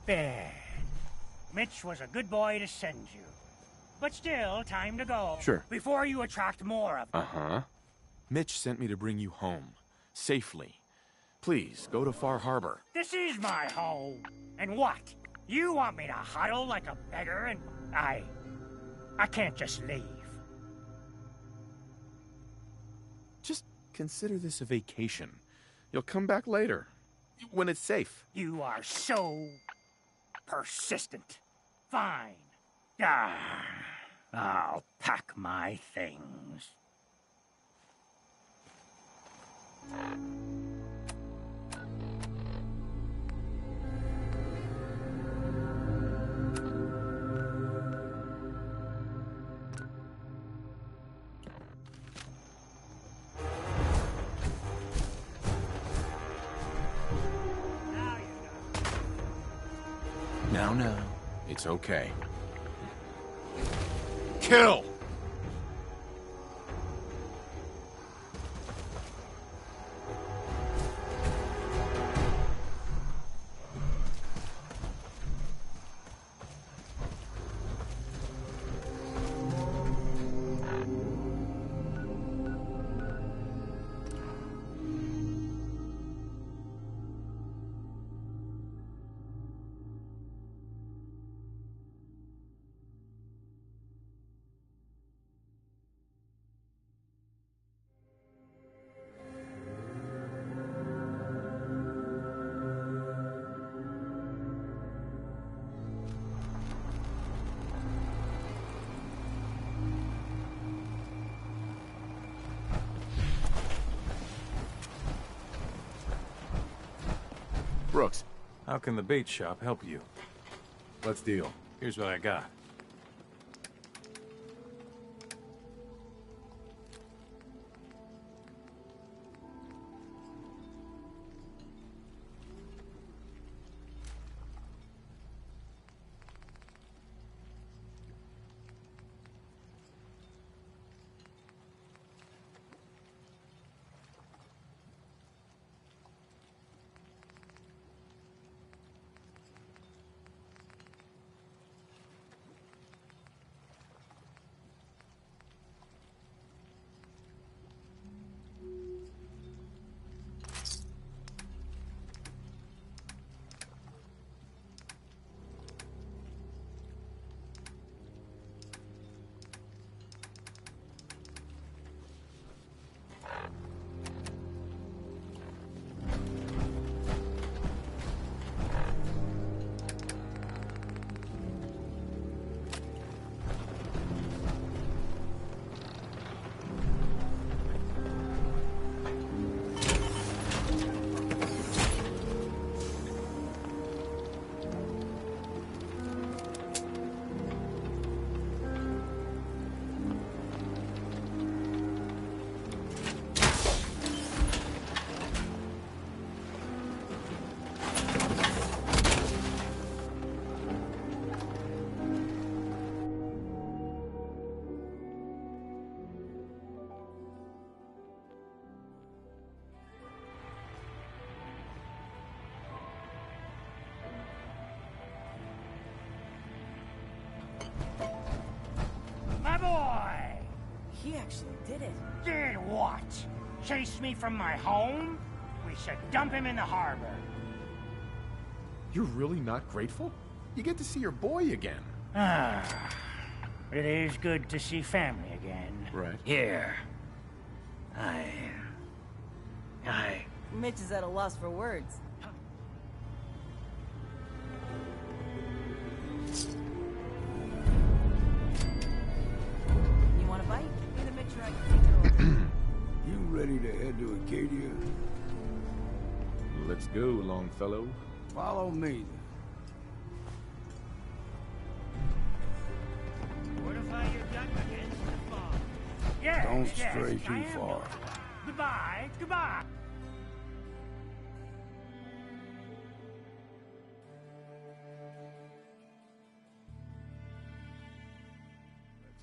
bed. Mitch was a good boy to send you. But still, time to go. Sure. Before you attract more of them. Uh-huh. Mitch sent me to bring you home. Safely. Please, go to Far Harbor. This is my home. And what? You want me to huddle like a beggar and... I can't just leave. Just consider this a vacation. You'll come back later. When it's safe. You are so... persistent. Fine. I'll pack my things. Now, it's okay. Kill! Brooks. How can the bait shop help you? Let's deal. Here's what I got. Boy! He actually did it. Did what? Chase me from my home? We should dump him in the harbor. You're really not grateful? You get to see your boy again. It is good to see family again. Right. Here. Mitch is at a loss for words. You want a bite? Need to make sure I can take it over. You ready to head to Acadia? Let's go, Longfellow. Follow me, then. Fortify your gun against the fog. Yes, Don't yes, stray too I am far. going. Goodbye, goodbye.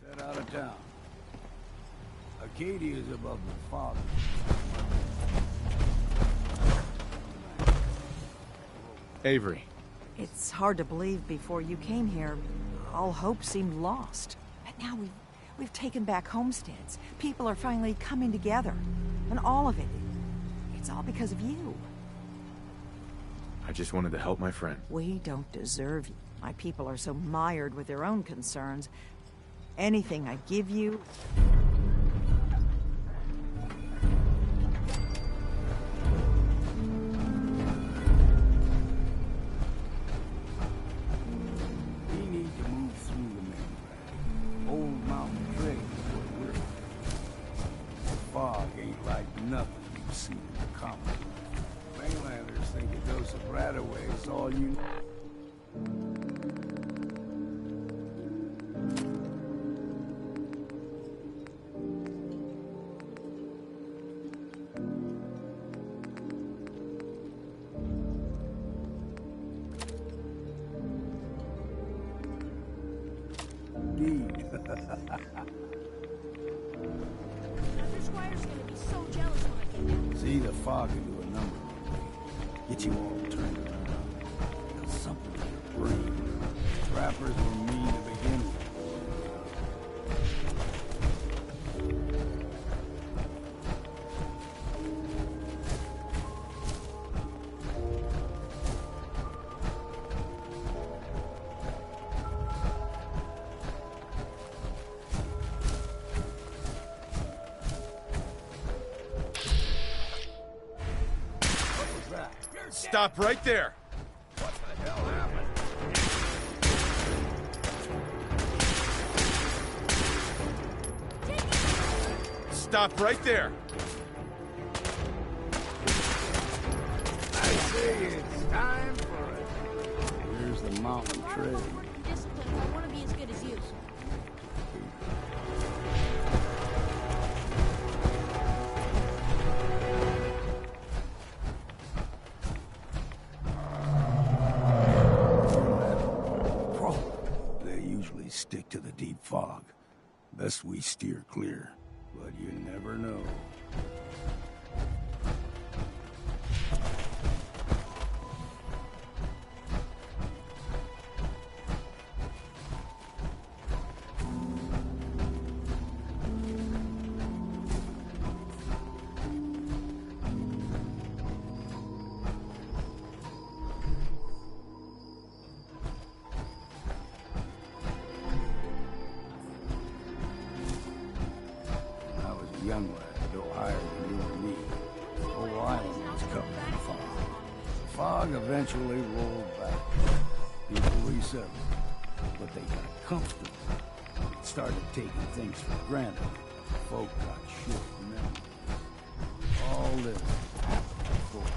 Let's head out of town. Acadia is above the fog. Avery, It's hard to believe before you came here, all hope seemed lost. But now we've taken back homesteads. People are finally coming together. And all of it, it's all because of you. I just wanted to help my friend. We don't deserve you. My people are so mired with their own concerns. Anything I give you... We need to move through the main drag. Old Mountain Trail is where we're at. The fog ain't like nothing you've seen in the comic. Mainlanders think a dose of Radaway is all you need. After Squire's gonna be so jealous when I get back. See, the fog can do a number of things. Get you all turned around. Got something in your brain. Trappers were mean to begin with. Stop right there! What the hell happened? Stop right there! I say it's time for it. Here's the mountain trail. Discipline, I want to be as good as you. They usually stick to the deep fog. Best we steer clear, but you never know. Young lad, no higher than you or me. The whole island was covered in fog. The fog eventually rolled back. People resettled, but they got comfortable. Started taking things for granted. Folk got short memories. All this happened before.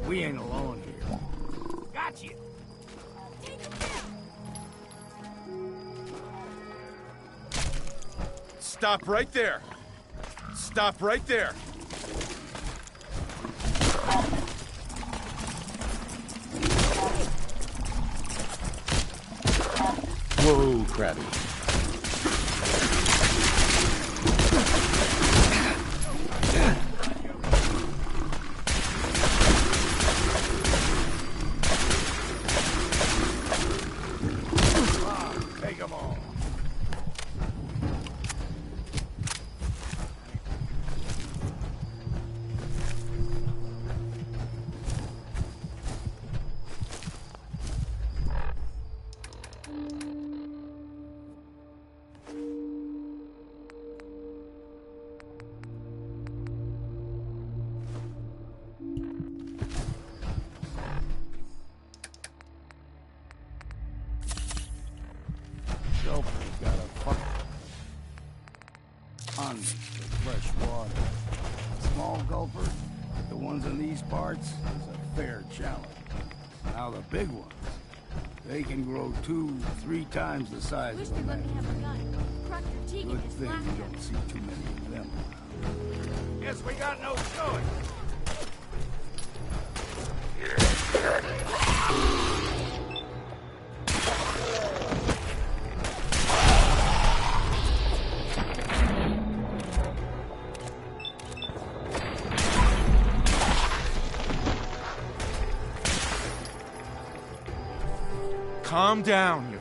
We ain't alone here. Got you. Stop right there! Stop right there! Whoa, Krabby. Take them all. Gulper's got a fuck on for fresh water. A small gulper, like the ones in these parts, is a fair challenge. Now the big ones, they can grow 2-3 times the size Wish of a they'd let me man. have a gun. Proctor Teagan Good just thing laughed you at don't me. see too many of them around. Guess we got no choice. Calm down, you...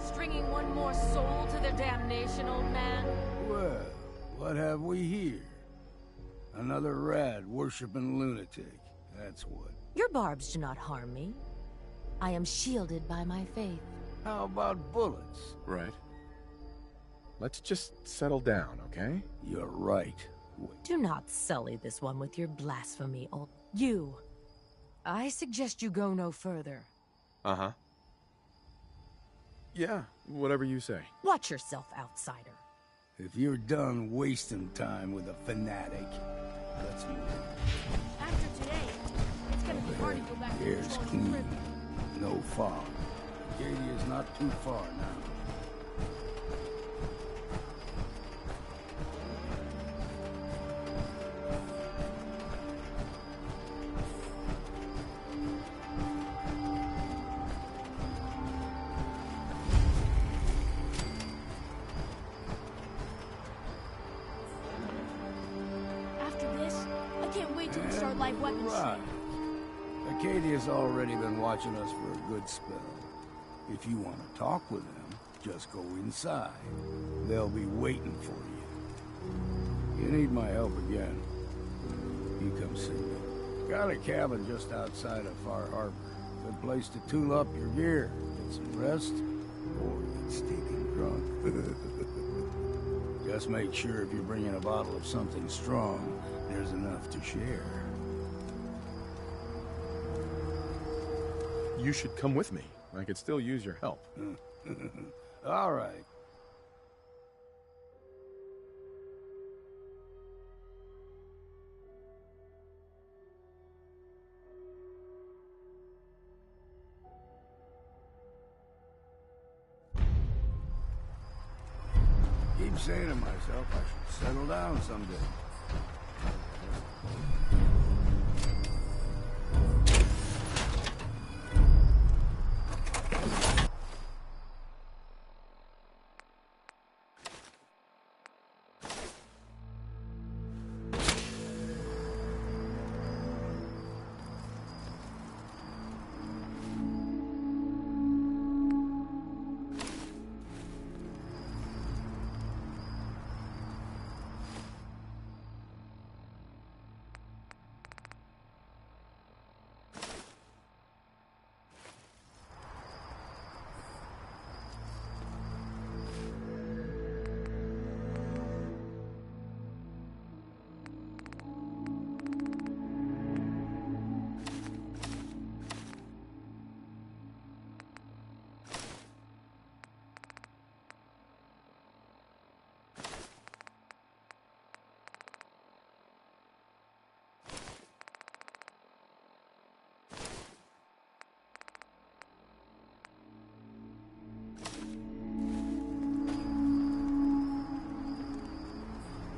Stringing one more soul to their damnation, old man? Well, what have we here? Another rad worshipping lunatic. That's what. Your barbs do not harm me. I am shielded by my faith. How about bullets? Right. Let's just settle down, okay? You're right. Do not sully this one with your blasphemy, old... You. I suggest you go no further. Uh-huh. Yeah, whatever you say. Watch yourself, outsider. If you're done wasting time with a fanatic, let's move. After today, it's gonna be hard to go back to Air's controlling the clean. prison. No fog. Acadia's not too far now. After this, I can't wait till we start live weapons Right. Acadia's already been watching us for a good spell. If you want to talk with them, just go inside. They'll be waiting for you. You need my help again, you come see me. Got a cabin just outside of Far Harbor. Good place to tool up your gear, get some rest, or get stinking drunk. Just make sure if you're bringing a bottle of something strong, there's enough to share. You should come with me. I could still use your help. All right. Keep saying to myself I should settle down someday.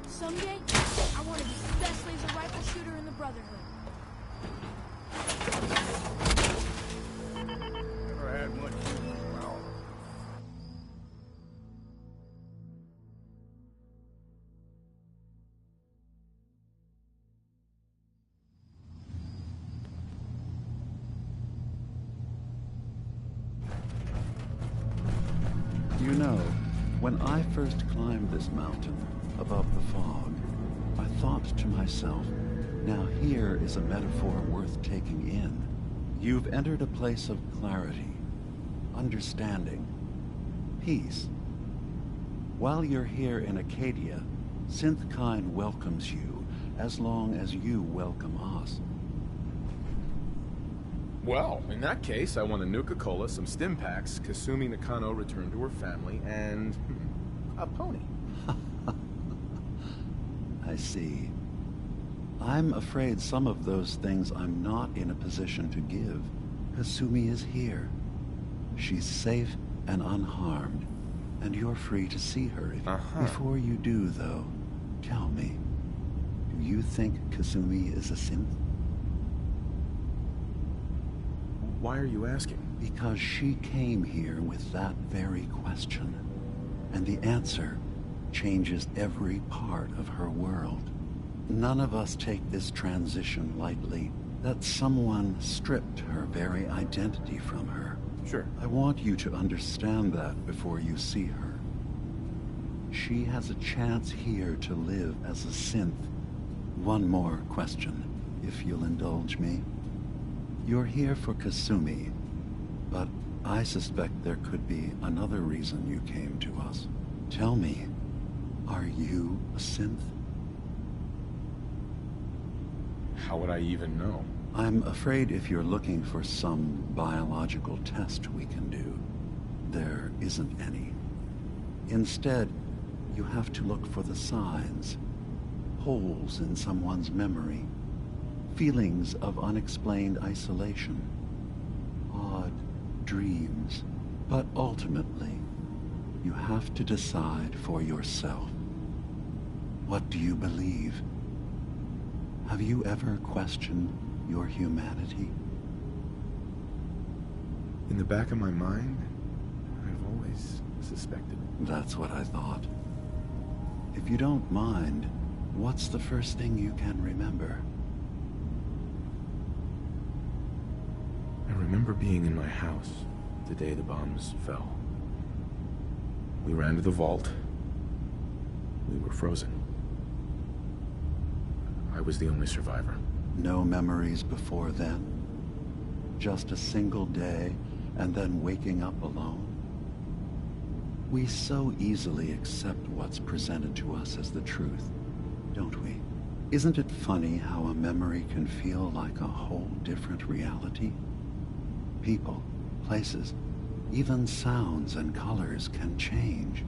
Someday, I want to be the best laser rifle shooter in the Brotherhood. Never had much power. You know, when I first climbed this mountain above the fog, I thought to myself, now here is a metaphor worth taking in. You've entered a place of clarity, understanding, peace. While you're here in Acadia, Synthkind welcomes you as long as you welcome us. Well, in that case, I want a Nuka-Cola, some stim packs, Kasumi Nakano returned to her family, and a pony. I see. I'm afraid some of those things I'm not in a position to give. Kasumi is here. She's safe and unharmed, and you're free to see her. Before you do, though, tell me, do you think Kasumi is a synth? Why are you asking? Because she came here with that very question, and the answer changes every part of her world. None of us take this transition lightly, that someone stripped her very identity from her. Sure. I want you to understand that before you see her. She has a chance here to live as a synth. One more question, if you'll indulge me. You're here for Kasumi, but I suspect there could be another reason you came to us. Tell me, are you a synth? How would I even know? I'm afraid if you're looking for some biological test we can do, there isn't any. Instead, you have to look for the signs, holes in someone's memory, feelings of unexplained isolation, odd dreams. But ultimately, you have to decide for yourself. What do you believe? Have you ever questioned your humanity? In the back of my mind, I've always suspected. That's what I thought. If you don't mind, what's the first thing you can remember? I remember being in my house the day the bombs fell. We ran to the vault. We were frozen. I was the only survivor. No memories before then? Just a single day, and then waking up alone? We so easily accept what's presented to us as the truth, don't we? Isn't it funny how a memory can feel like a whole different reality? People, places, even sounds and colors can change.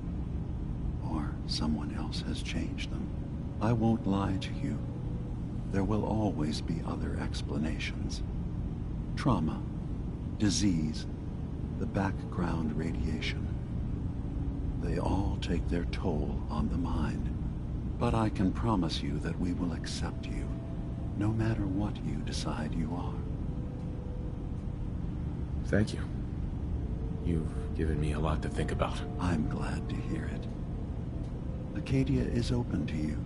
Or someone else has changed them. I won't lie to you. There will always be other explanations. Trauma, disease, the background radiation. They all take their toll on the mind. But I can promise you that we will accept you, no matter what you decide you are. Thank you. You've given me a lot to think about. I'm glad to hear it. Acadia is open to you.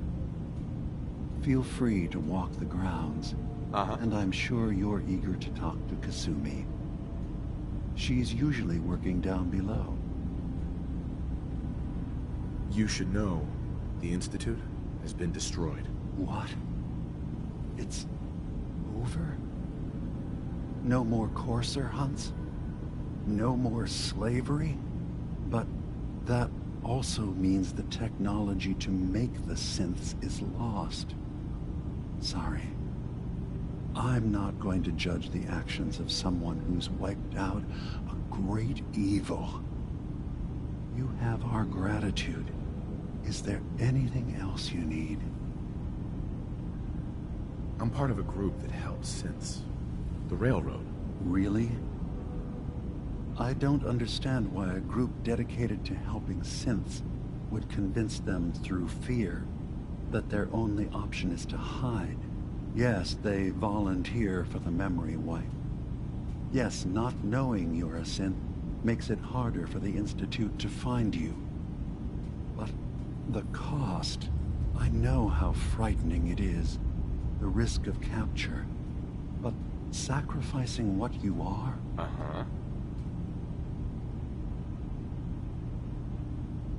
Feel free to walk the grounds, and I'm sure you're eager to talk to Kasumi. She's usually working down below. You should know, the Institute has been destroyed. What? It's over? No more courser hunts? No more slavery? But that also means the technology to make the synths is lost. Sorry. I'm not going to judge the actions of someone who's wiped out a great evil. You have our gratitude. Is there anything else you need? I'm part of a group that helps synths. The Railroad. Really? I don't understand why a group dedicated to helping synths would convince them through fear that their only option is to hide. Yes, they volunteer for the memory wipe. Yes, not knowing you're a synth makes it harder for the Institute to find you. But the cost, I know how frightening it is. The risk of capture. But sacrificing what you are?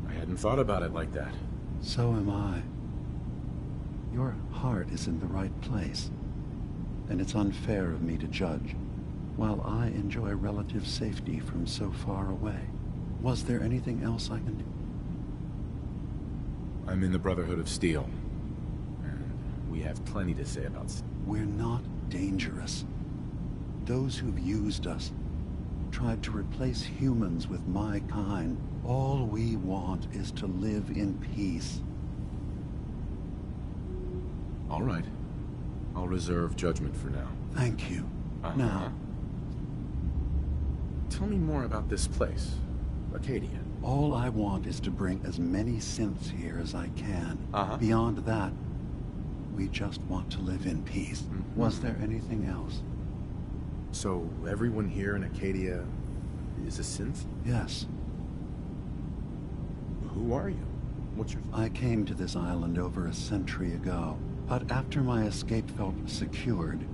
I hadn't thought about it like that. So am I. Your heart is in the right place, and it's unfair of me to judge, while I enjoy relative safety from so far away. Was there anything else I can do? I'm in the Brotherhood of Steel, and We have plenty to say about... We're not dangerous. Those who've used us, tried to replace humans with my kind, all we want is to live in peace. All right. I'll reserve judgment for now. Thank you. Now, tell me more about this place, Acadia. all I want is to bring as many synths here as I can. Beyond that, we just want to live in peace. Was there anything else? So everyone here in Acadia is a synth? Yes. Who are you? What's your... I came to this island over a century ago, but after my escape felt secured,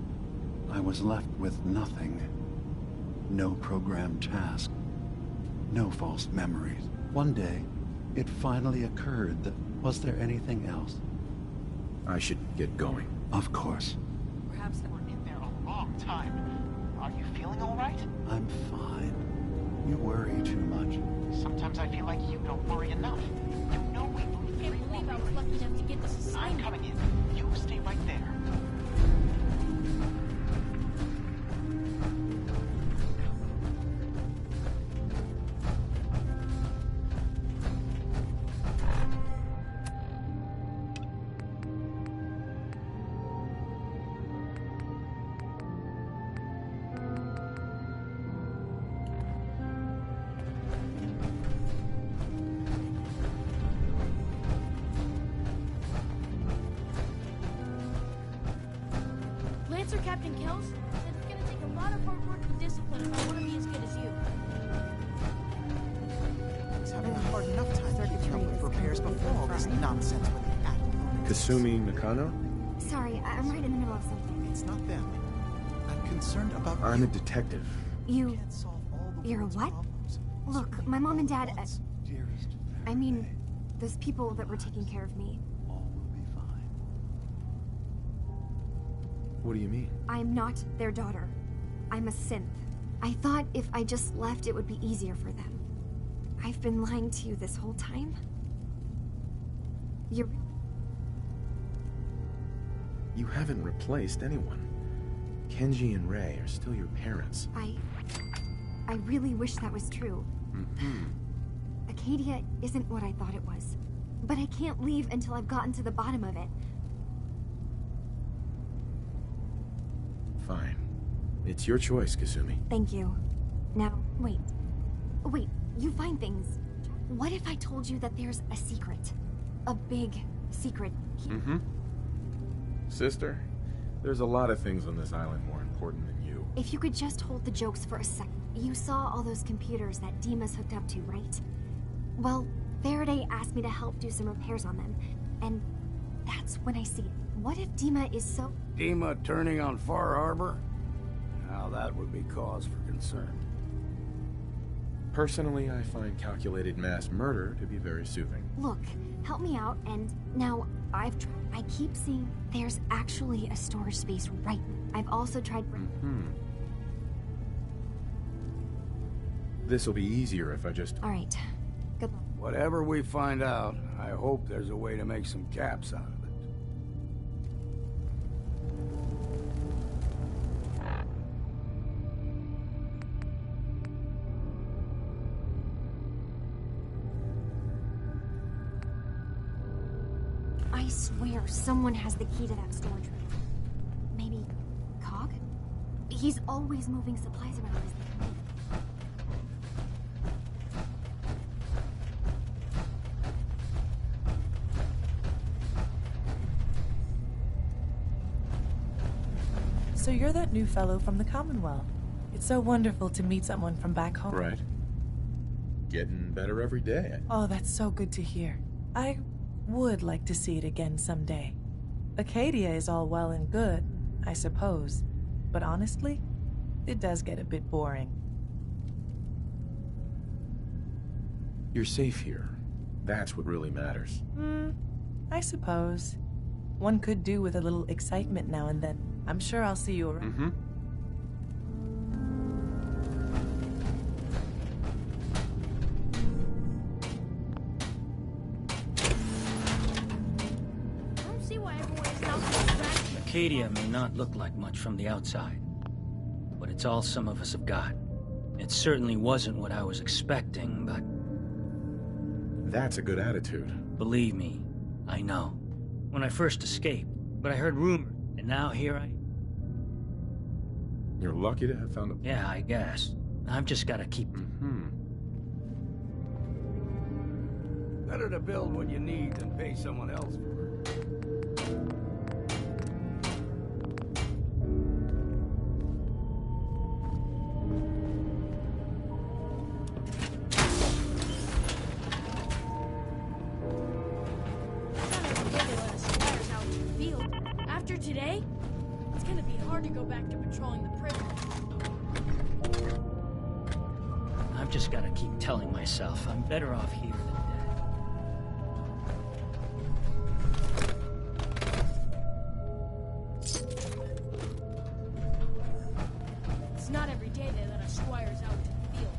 I was left with nothing. No programmed task. No false memories. One day, it finally occurred that was there anything else? I should get going. Of course. Perhaps they were in there a long time. Are you feeling all right? I'm fine. You worry too much. Sometimes I feel like you don't worry enough. You know we moved I can't believe I was lucky enough to get this assignment. I'm coming in. You stay right there. Lancer Captain Kells said it's gonna take a lot of hard work and discipline if I want to be as good as you. I was having a hard enough time keeping up with repairs before all this nonsense with the atom. Kasumi Nakano? Sorry, I'm right in the middle of something. It's not them. I'm concerned about I'm a detective. You're a what? Look, my mom and dad... I mean, those people that were taking care of me. What do you mean? I'm not their daughter. I'm a synth. I thought if I just left, it would be easier for them. I've been lying to you this whole time. You haven't replaced anyone. Kenji and Rei are still your parents. I really wish that was true. Acadia isn't what I thought it was. But I can't leave until I've gotten to the bottom of it. Fine. It's your choice, Kasumi. Thank you. Now, wait. Wait, you find things. What if I told you that there's a secret? A big secret. Sister, there's a lot of things on this island more important than you. If you could just hold the jokes for a sec. You saw all those computers that Dima's hooked up to, right? Well, Faraday asked me to help do some repairs on them. And that's when I see it. What if Dima is so... Dima turning on Far Harbor? Now that would be cause for concern. Personally, I find calculated mass murder to be very soothing. Look, help me out, and now I've tried. I keep seeing there's actually a storage space right. I've also tried... This'll be easier if I just... All right. Good luck. Whatever we find out, I hope there's a way to make some caps out of it. I swear someone has the key to that storage room. Maybe Cog? He's always moving supplies around his thing. So you're that new fellow from the Commonwealth. It's so wonderful to meet someone from back home. Right. Getting better every day. Oh, that's so good to hear. I would like to see it again someday. Acadia is all well and good, I suppose. But honestly, it does get a bit boring. You're safe here. That's what really matters. I suppose. One could do with a little excitement now and then. I'm sure I'll see you around. I don't see why why everyone is now coming back. Acadia may not look like much from the outside, but it's all some of us have got. It certainly wasn't what I was expecting, but... That's a good attitude. Believe me, I know. When I first escaped, but I heard rumors, and now here I... You're lucky to have found a... Yeah, I guess. I've just gotta keep... Better to build what you need than pay someone else for it. After today, it's gonna be hard to go back to patrolling the prison. I've just gotta keep telling myself I'm better off here than dead. It's not every day they let us squires out to the field.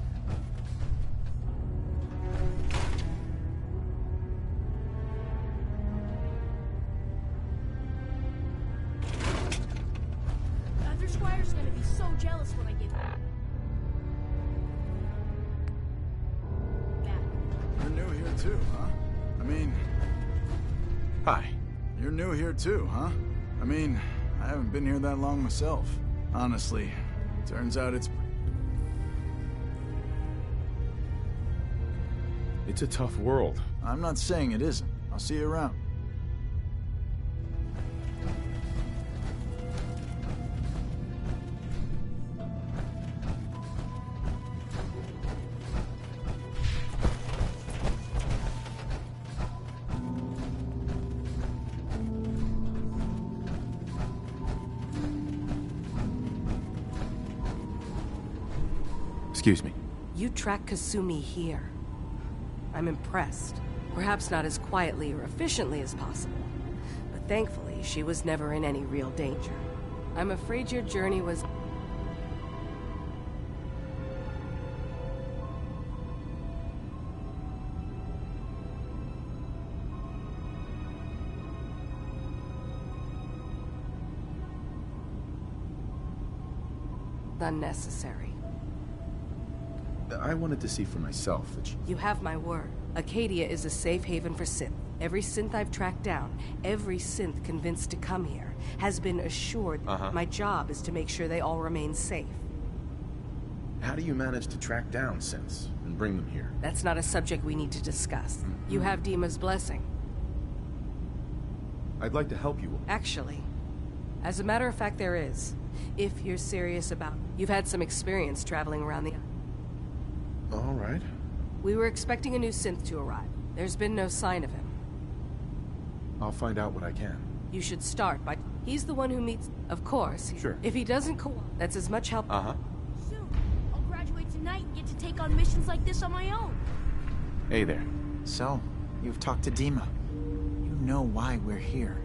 Other squires are gonna be so jealous when I get back. You're new here too, huh? I mean... Hi. You're new here too, huh? I mean, I haven't been here that long myself. Honestly, turns out it's... It's a tough world. I'm not saying it isn't. I'll see you around. Excuse me. You track Kasumi here. I'm impressed. Perhaps not as quietly or efficiently as possible, but thankfully she was never in any real danger. I'm afraid your journey was... unnecessary. I wanted to see for myself that You have my word. Acadia is a safe haven for synth. Every synth I've tracked down, every synth convinced to come here, has been assured my job is to make sure they all remain safe. How do you manage to track down synths and bring them here? That's not a subject we need to discuss. You have Dima's blessing. I'd like to help you. Actually, as a matter of fact, there is. If you're serious about... You've had some experience traveling around the... All right. We were expecting a new synth to arrive. There's been no sign of him. I'll find out what I can. You should start by... He's the one who meets... Of course. Sure. If he doesn't that's as much help... Soon, I'll graduate tonight and get to take on missions like this on my own. Hey there. So, you've talked to Dima. You know why we're here.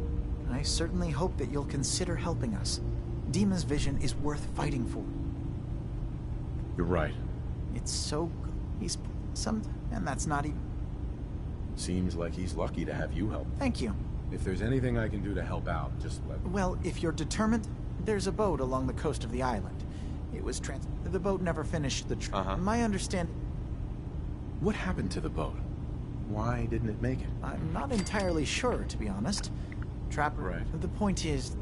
I certainly hope that you'll consider helping us. Dima's vision is worth fighting for. You're right. It's so good. He's and that's not even... Seems like he's lucky to have you help. Thank you. If there's anything I can do to help out, just let me... Well, if you're determined, there's a boat along the coast of the island. It was The boat never finished the trip. My understanding... What happened to the boat? Why didn't it make it? I'm not entirely sure, to be honest. Trapper... Right. The point is...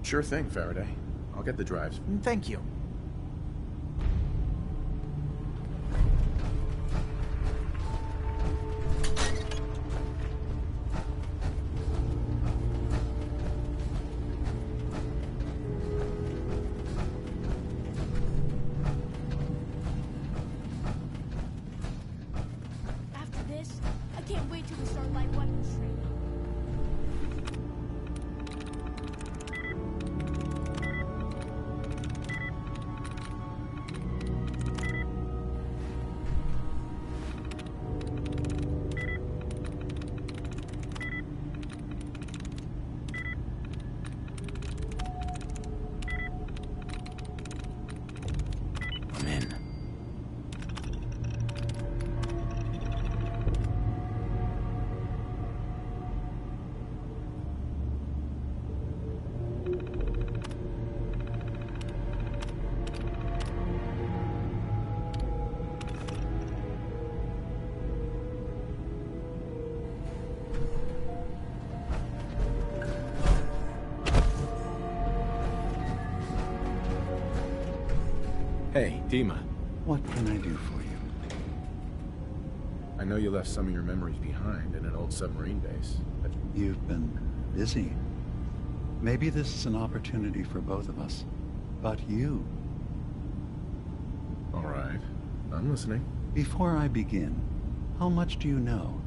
Sure thing, Faraday. I'll get the drives. Thank you. After this, I can't wait till we start light weapons training. Hey, Dima. What can I do for you? I know you left some of your memories behind in an old submarine base. But You've been busy. Maybe this is an opportunity for both of us. But you... all right. I'm listening. Before I begin, how much do you know?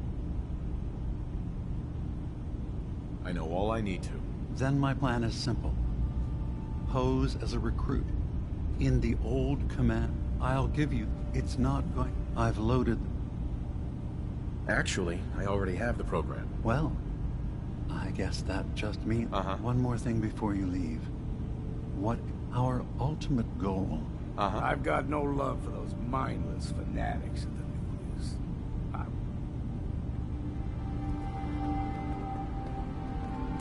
I know all I need to. Then my plan is simple. Pose as a recruit. In the old command, I'll give you... It's not going... I've loaded... Actually, I already have the program. Well, I guess that just means... One more thing before you leave. What our ultimate goal... I've got no love for those mindless fanatics of the news.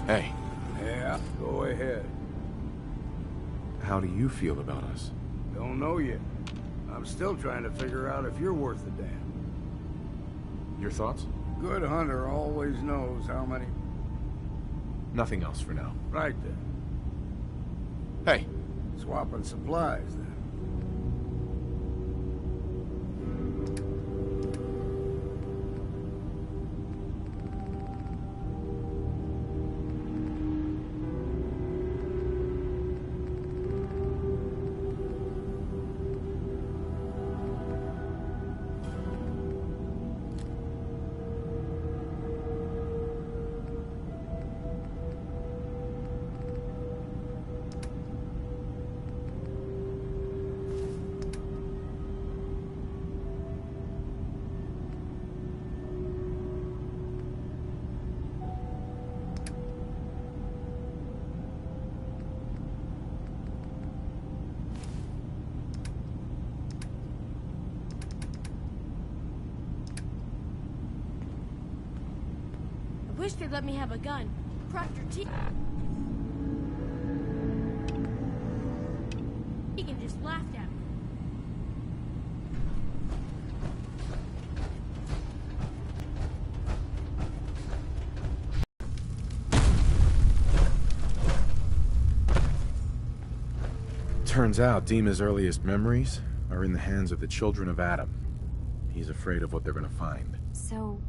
Hey. Yeah, go ahead. How do you feel about us? Don't know yet. I'm still trying to figure out if you're worth a damn. Your thoughts? Good hunter always knows how many... Nothing else for now. Right then. Hey. Swapping supplies then. I wish they'd let me have a gun. Proctor T. Tegan just laughed at me. Turns out Dima's earliest memories are in the hands of the children of Adam. He's afraid of what they're gonna find. So,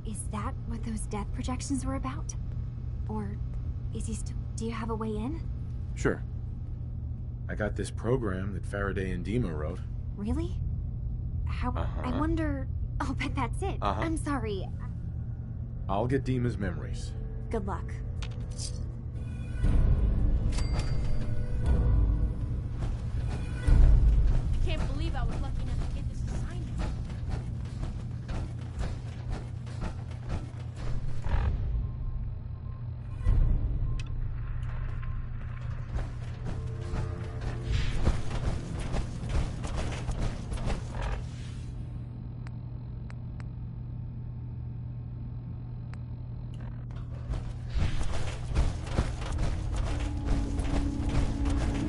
is that what those death projections were about? Or is he still... Do you have a way in? Sure. I got this program that Faraday and Dima wrote. Really? How... I wonder... Oh, but that's it. I'm sorry. I'll get Dima's memories. Good luck. I can't believe I was lucky enough to get this assignment.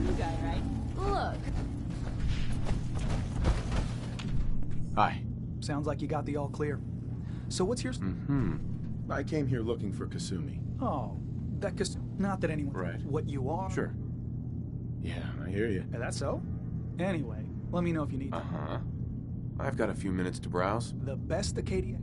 New guy, right? Look. Hi. Sounds like you got the all clear. So what's your... I came here looking for Kasumi. Oh, that not that anyone... Right. What you are? Sure. Yeah, I hear you. Is that so? Anyway, let me know if you need... I've got a few minutes to browse. The best Acadia...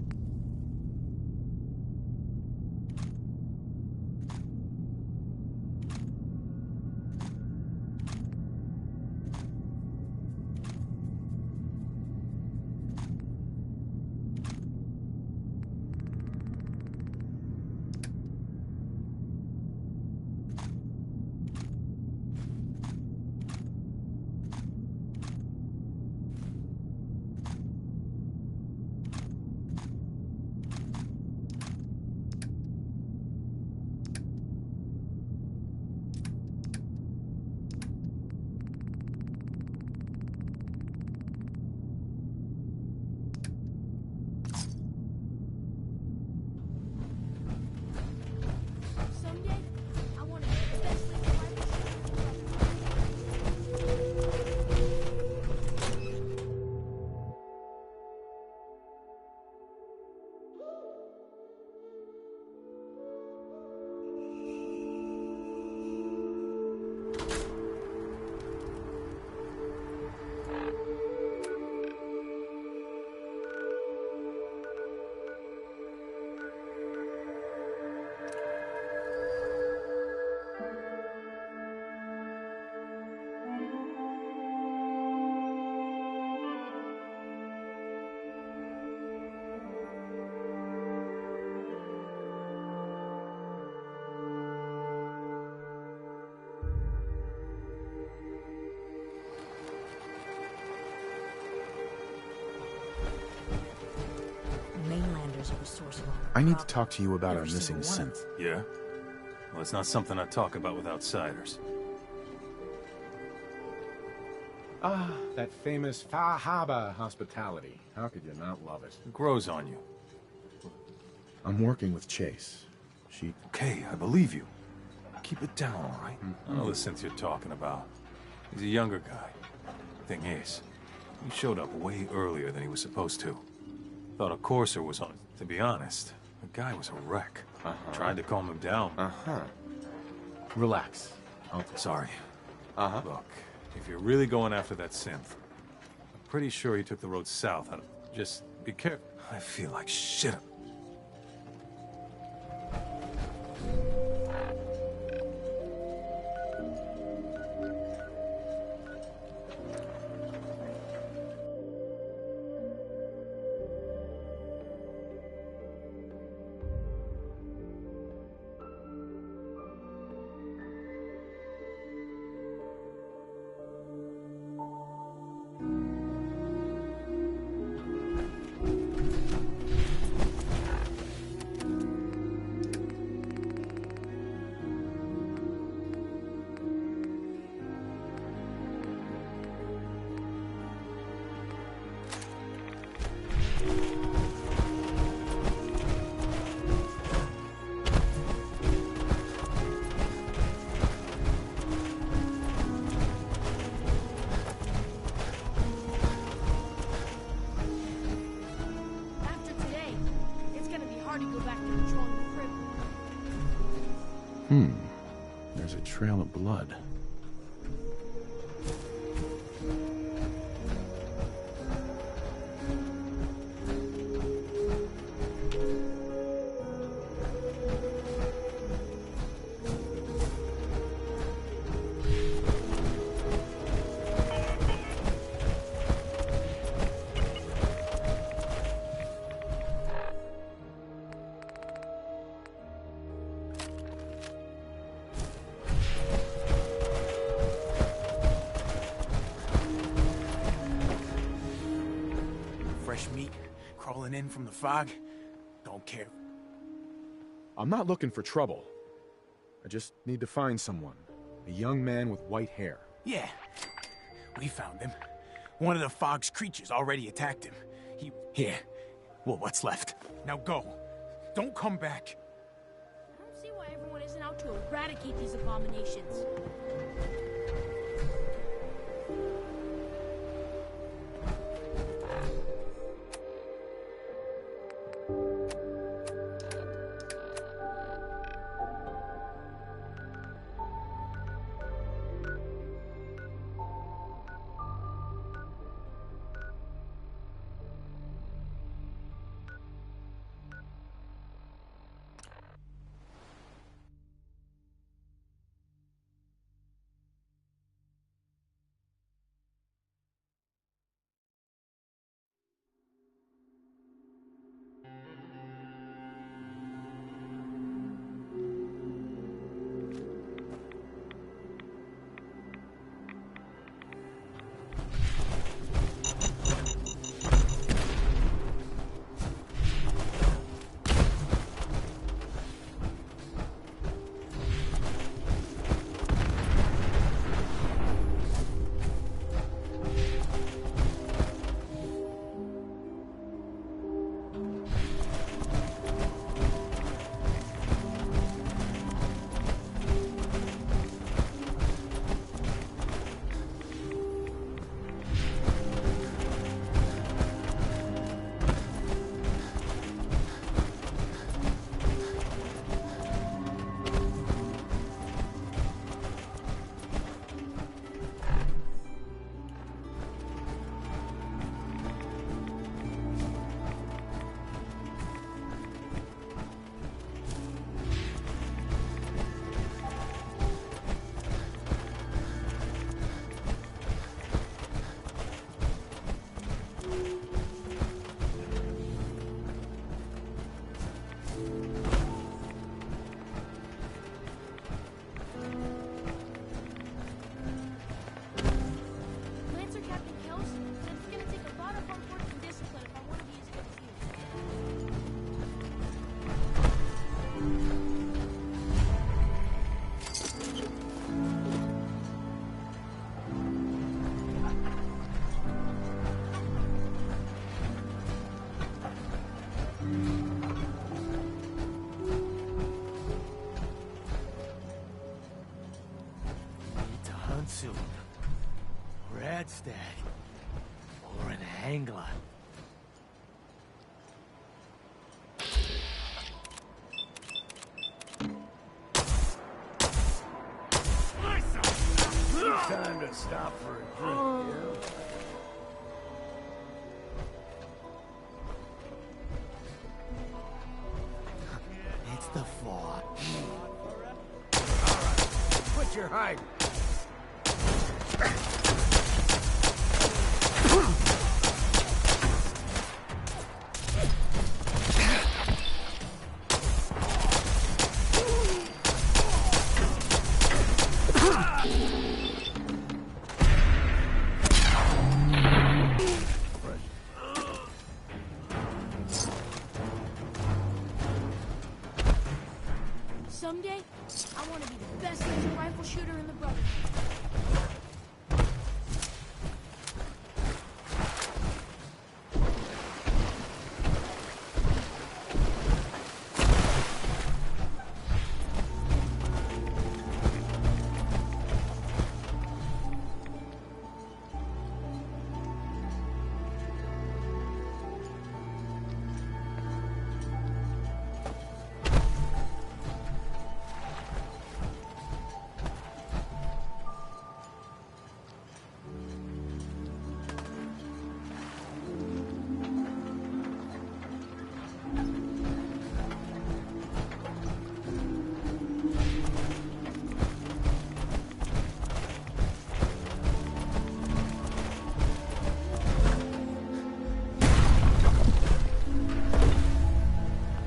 source of all. I need to talk to you about our Every missing single one. synth. Yeah? Well, it's not something I talk about with outsiders. Ah, that famous Fahaba hospitality. How could you not love it? It grows on you. I'm working with Chase. She... Okay, I believe you. Keep it down, all right? I know the synth you're talking about. He's a younger guy. Thing is, he showed up way earlier than he was supposed to. Thought a courser was on. To be honest, the guy was a wreck. Tried to calm him down. Relax. Sorry. Look, if you're really going after that synth, I'm pretty sure he took the road south. Just be careful. I feel like shit. After today, it's gonna be hard to go back to controlling the crib. There's a trail of blood. Fresh meat crawling in from the fog. Don't care. I'm not looking for trouble. I just need to find someone. A young man with white hair. Yeah, we found him. One of the fog's creatures already attacked him. Here. Well, what's left? Now go. Don't come back. I don't see why everyone isn't out to eradicate these abominations. soon. Radstad. Or an Angler. Time to stop for a drink, yeah? It's the fog. Alright, put your hide. Someday, I want to be the best laser rifle shooter in the Brotherhood.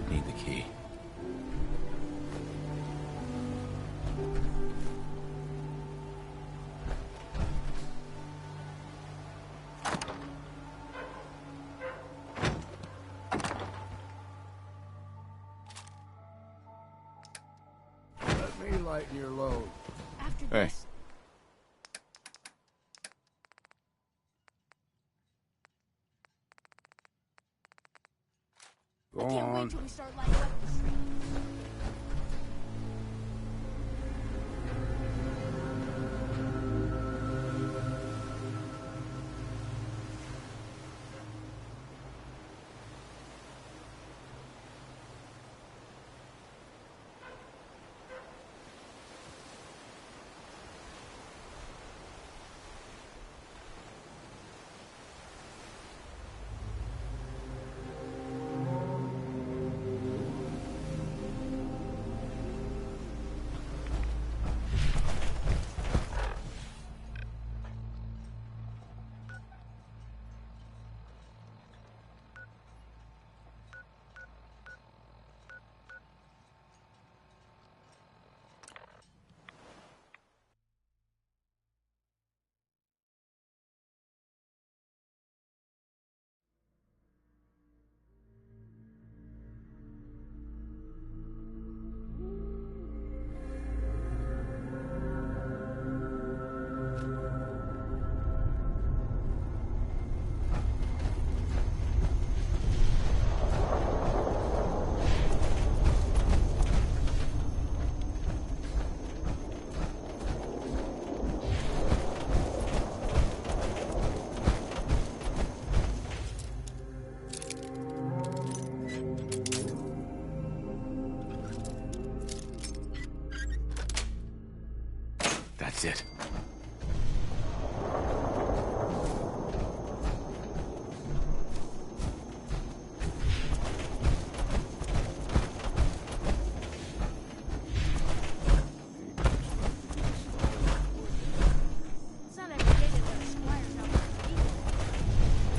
Need the key. Let me lighten your load. After Hey. this, Go I can't on. wait till we start lighting up the street. That's it. It's not every day that there are squires out there either.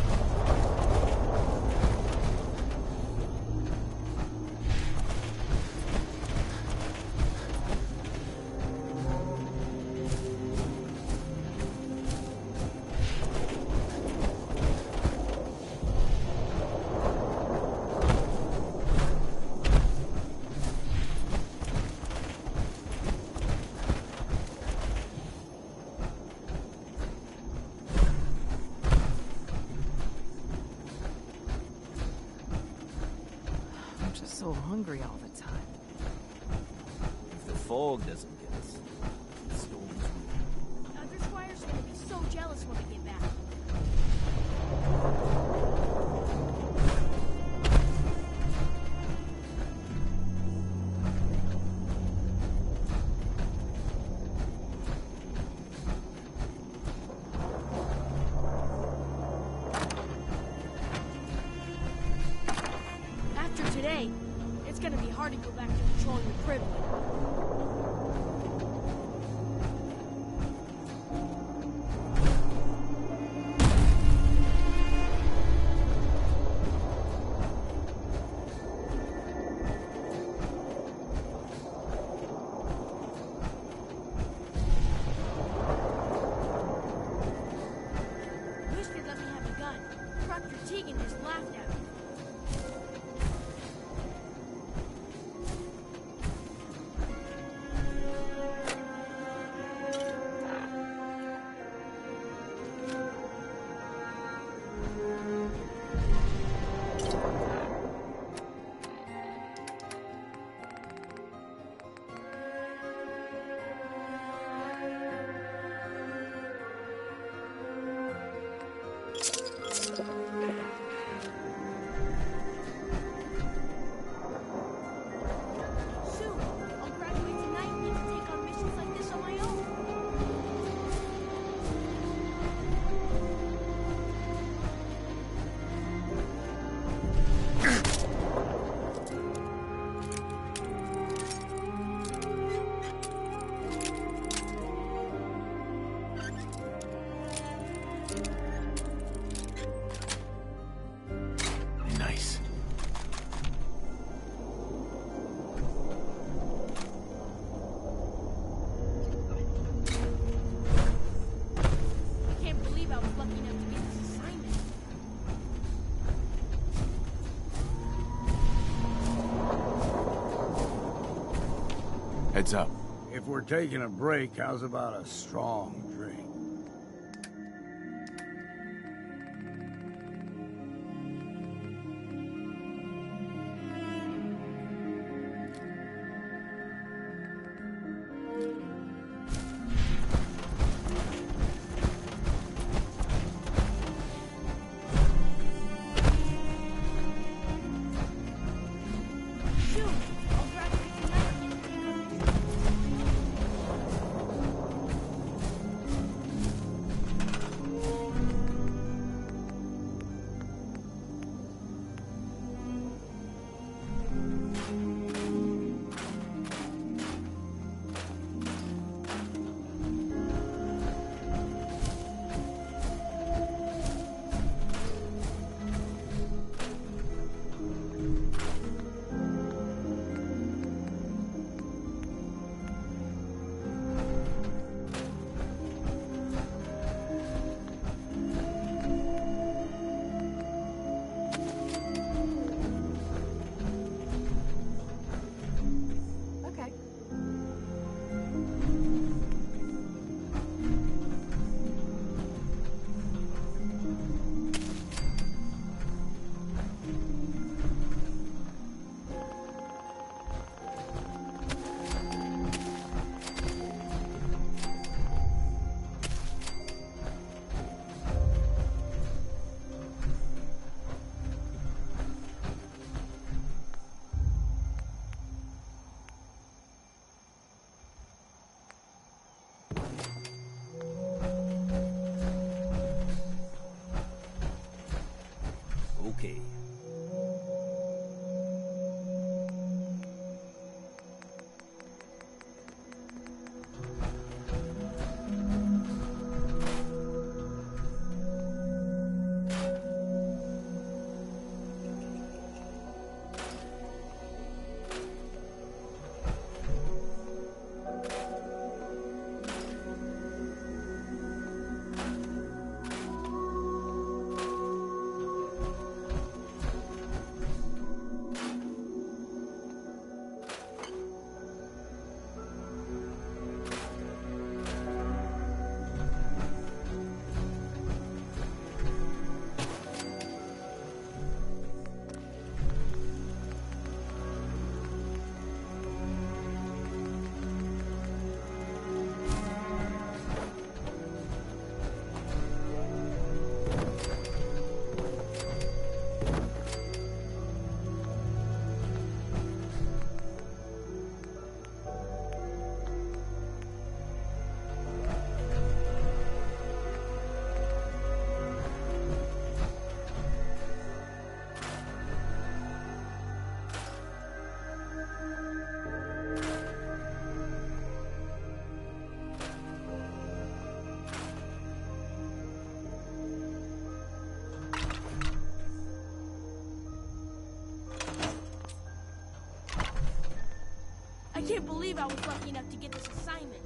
I'm just so hungry all the time. If the fog doesn't get us, the storms will. Others jealous when I get back. After today, it's gonna be hard to go back to patrolling the privilege. Wish they'd let me have a gun. Proctor Tegan just laughed at me. Soon, I'll graduate tonight and get to take on missions like this on my own. Nice. I can't believe I was lucky enough to get this assignment. Heads up. If we're taking a break, how's about a strong drink? Soon, I'll graduate tonight and get to take on missions. can't believe I was lucky enough to get this assignment.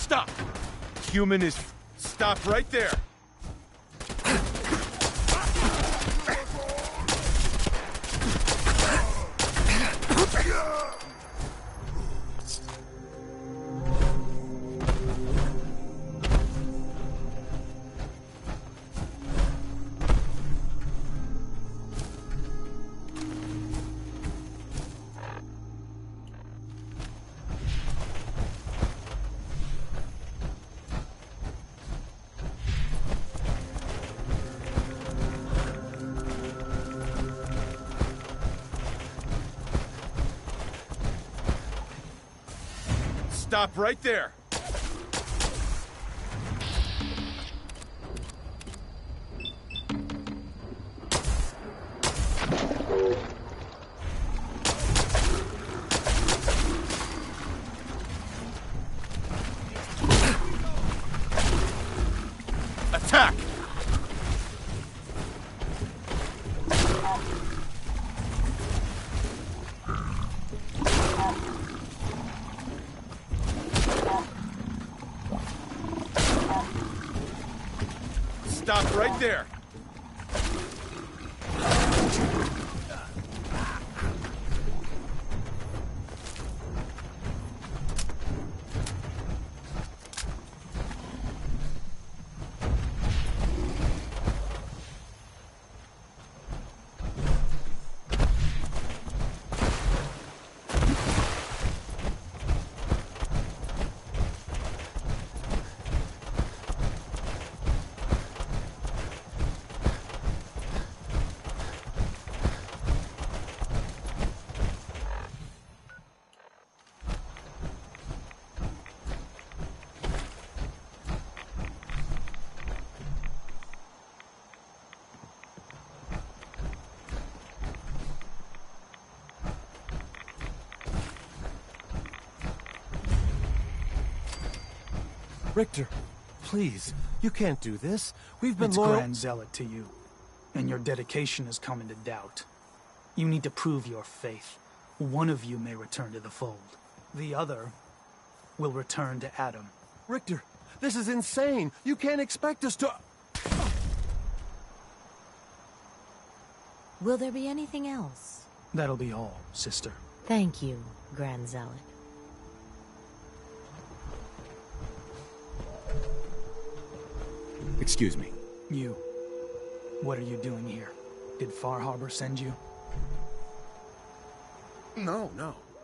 Stop! Human is... Stop right there! Stop right there! Attack! Stop right there! Richter, please, you can't do this. We've been It's loyal... Grand Zealot to you, and your dedication has come into doubt. You need to prove your faith. One of you may return to the fold. The other will return to Adam. Richter, this is insane. You can't expect us to... Will there be anything else? That'll be all, sister. Thank you, Grand Zealot. Excuse me. You. What are you doing here? Did Far Harbor send you? No.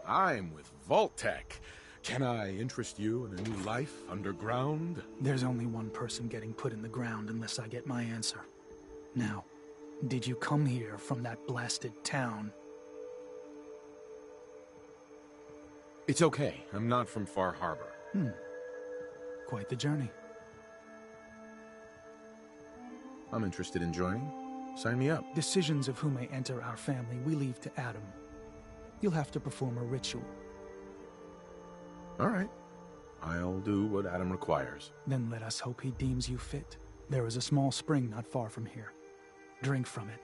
I'm with Vault-Tec. Can I interest you in a new life underground? There's only one person getting put in the ground unless I get my answer. Now, did you come here from that blasted town? It's okay. I'm not from Far Harbor. Quite the journey. I'm interested in joining. Sign me up. Decisions of who may enter our family we leave to Adam. You'll have to perform a ritual. All right. I'll do what Adam requires. Then let us hope he deems you fit. There is a small spring not far from here. Drink from it.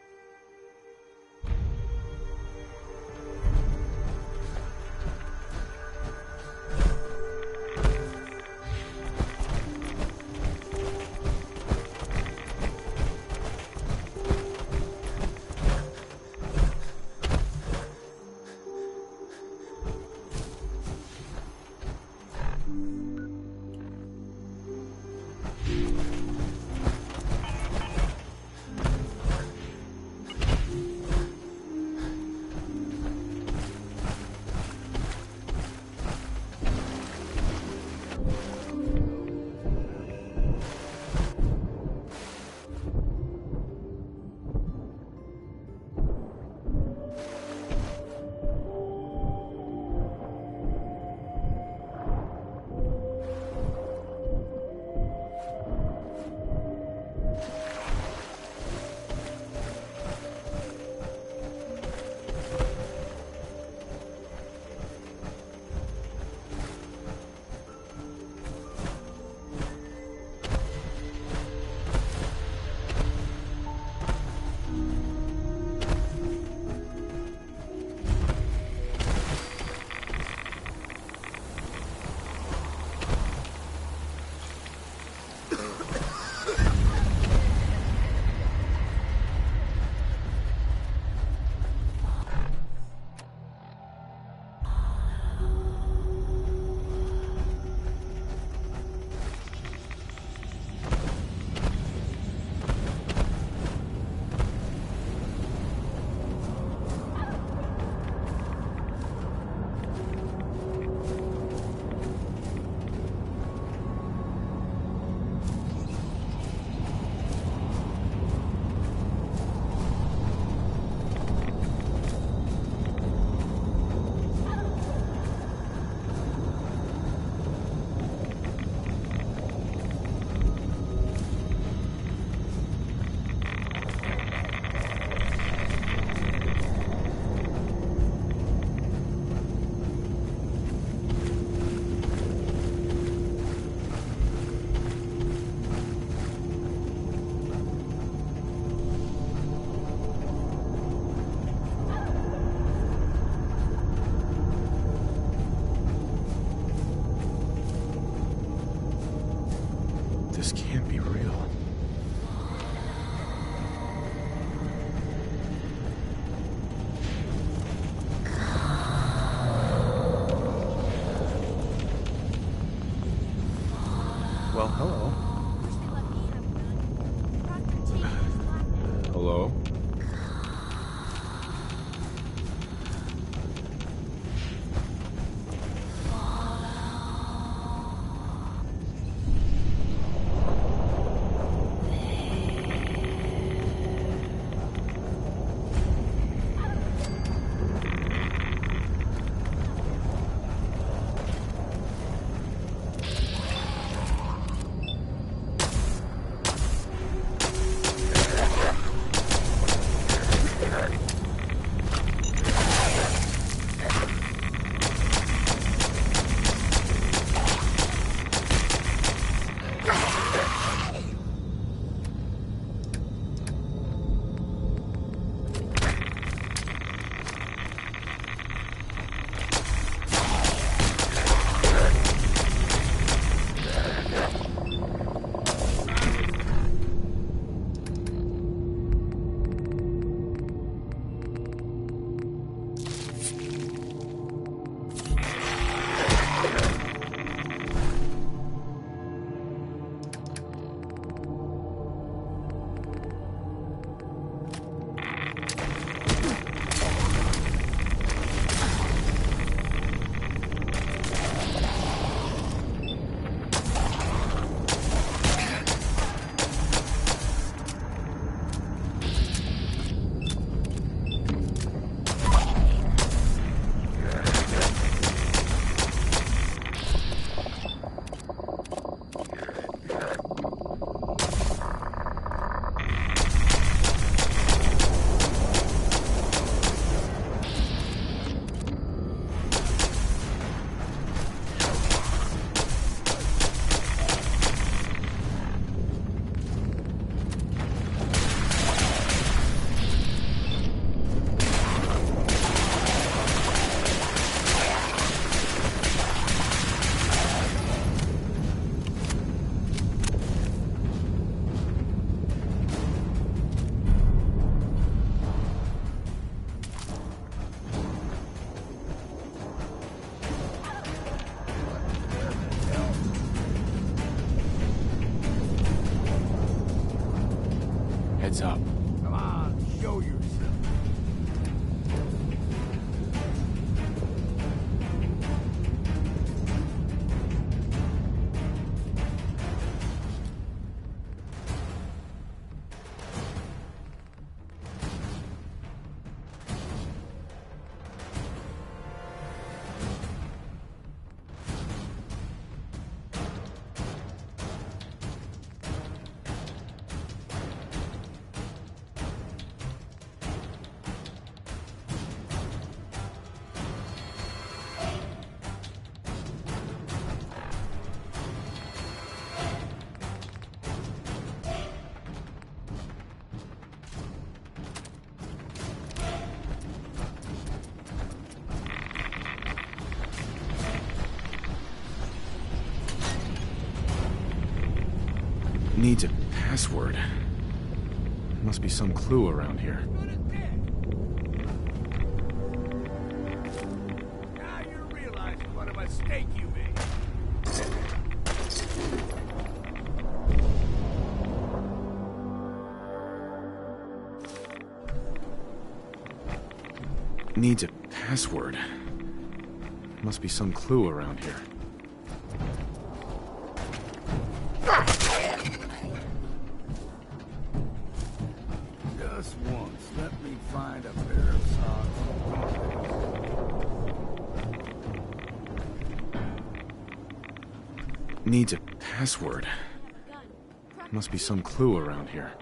This can't be real. Well, hello. Hello? Heads up. Come on, show yourself. Needs a password. Must be some clue around here. Now you're realizing what a mistake you made. Needs a password. Must be some clue around here. Just once, let me find a pair of socks. Needs a password. Must be some clue around here.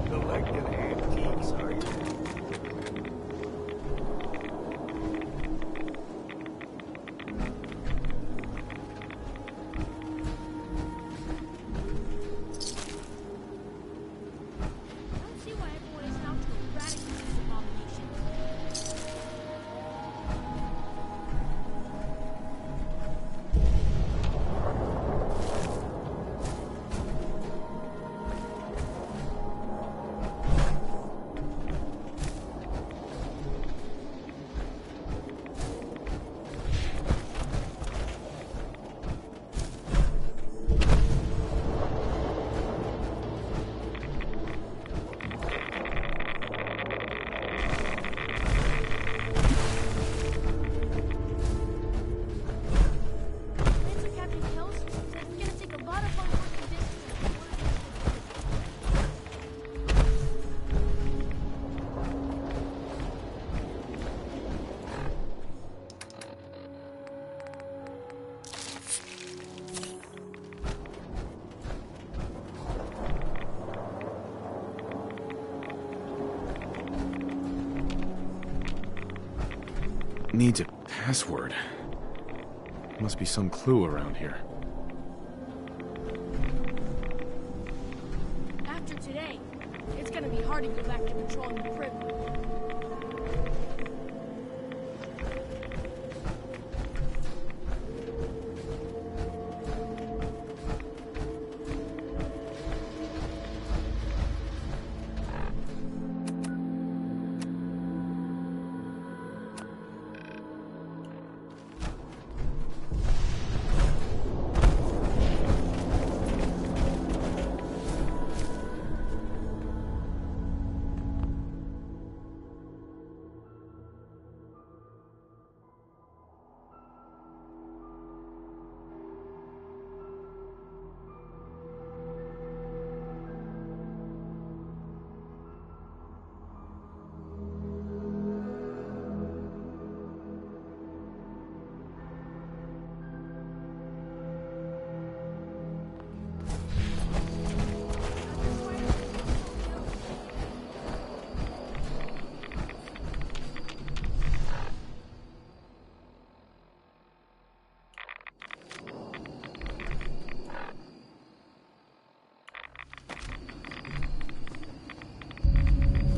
Collecting antiques, are you? I don't see why everyone is out to eradicate this abomination. Lancer Captain Kells said it's gonna take a lot of hard work and Needs a password. Must be some clue around here. after today, it's gonna be hard to go back to patrolling the crib.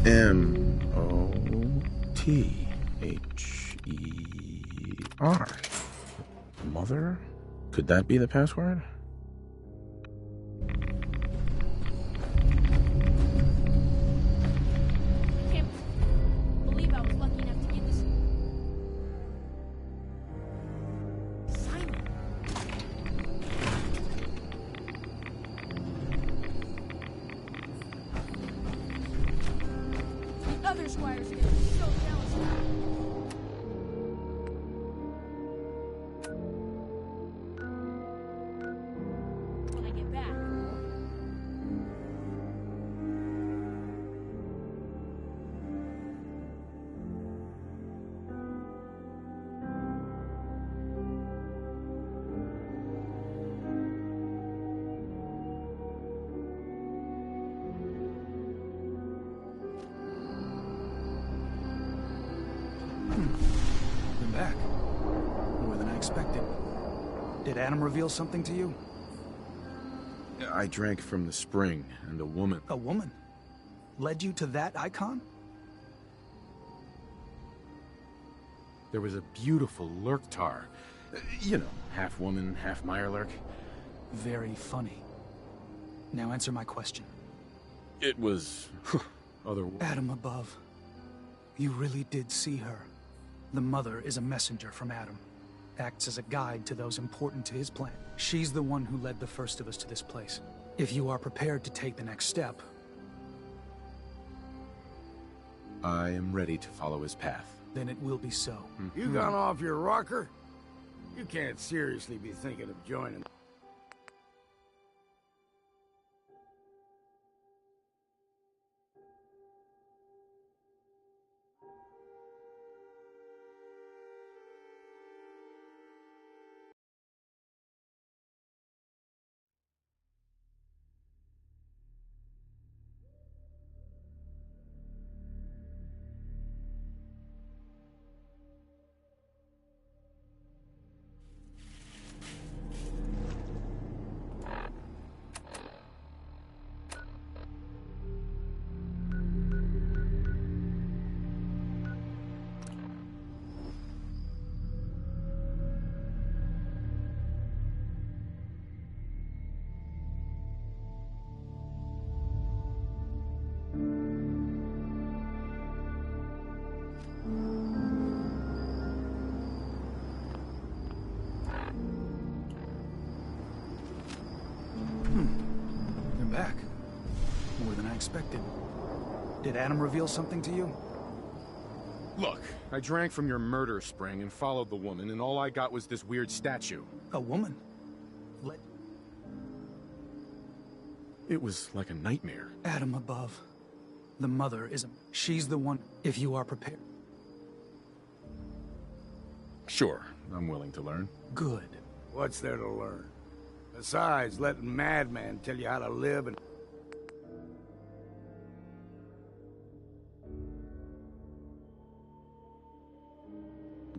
M-O-T-H-E-R. Mother? Could that be the password? other squires get so jealous now. When I get back. You're back. More than I expected. Did Adam reveal something to you? I drank from the spring, and a woman... A woman? Led you to that icon? There was a beautiful Lurktar. You know, half woman, half Mirelurk. Very funny. Now answer my question. It was... other... Adam above. You really did see her. The Mother is a messenger from Adam. Acts as a guide to those important to his plan. She's the one who led the first of us to this place. If you are prepared to take the next step... I am ready to follow his path. Then it will be so. You gone off your rocker? You can't seriously be thinking of joining. You're back. More than I expected. Did Adam reveal something to you? Look, I drank from your murder spring and followed the woman, and all I got was this weird statue. A woman? It was like a nightmare. Adam above. The Mother is a... She's the one, if you are prepared. Sure, I'm willing to learn. Good. What's there to learn? Besides, letting madman tell you how to live and...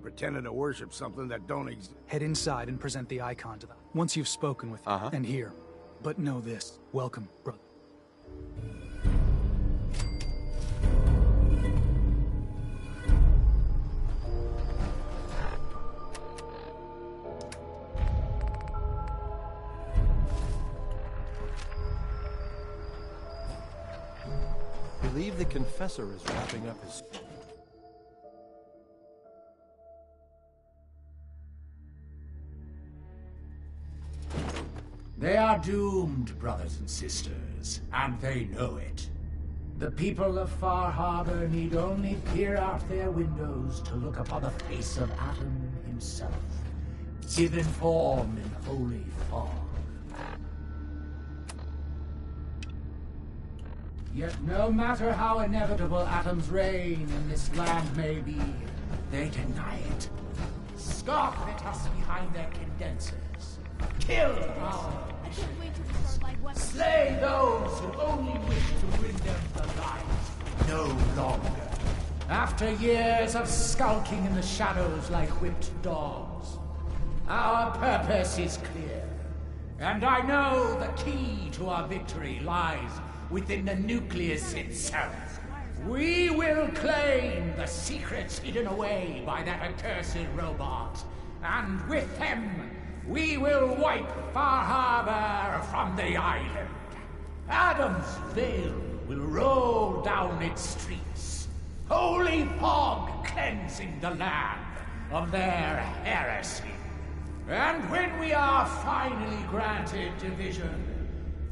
pretending to worship something that don't exist. Head inside and present the icon to them. Once you've spoken with them, and here. But know this. Welcome, brother. I believe the confessor is wrapping up his... They are doomed, brothers and sisters, and they know it. The people of Far Harbor need only peer out their windows to look upon the face of Adam himself, given form in holy fog. Yet no matter how inevitable Adam's reign in this land may be, they deny it. Scoff at us behind their condensers. Kill our missionaries. Slay those who only wish to bring them the light no longer. After years of skulking in the shadows like whipped dogs, our purpose is clear. And I know the key to our victory lies within the nucleus itself. We will claim the secrets hidden away by that accursed robot, and with them, we will wipe Far Harbor from the island. Adam's veil will roll down its streets, holy fog cleansing the land of their heresy. And when we are finally granted division,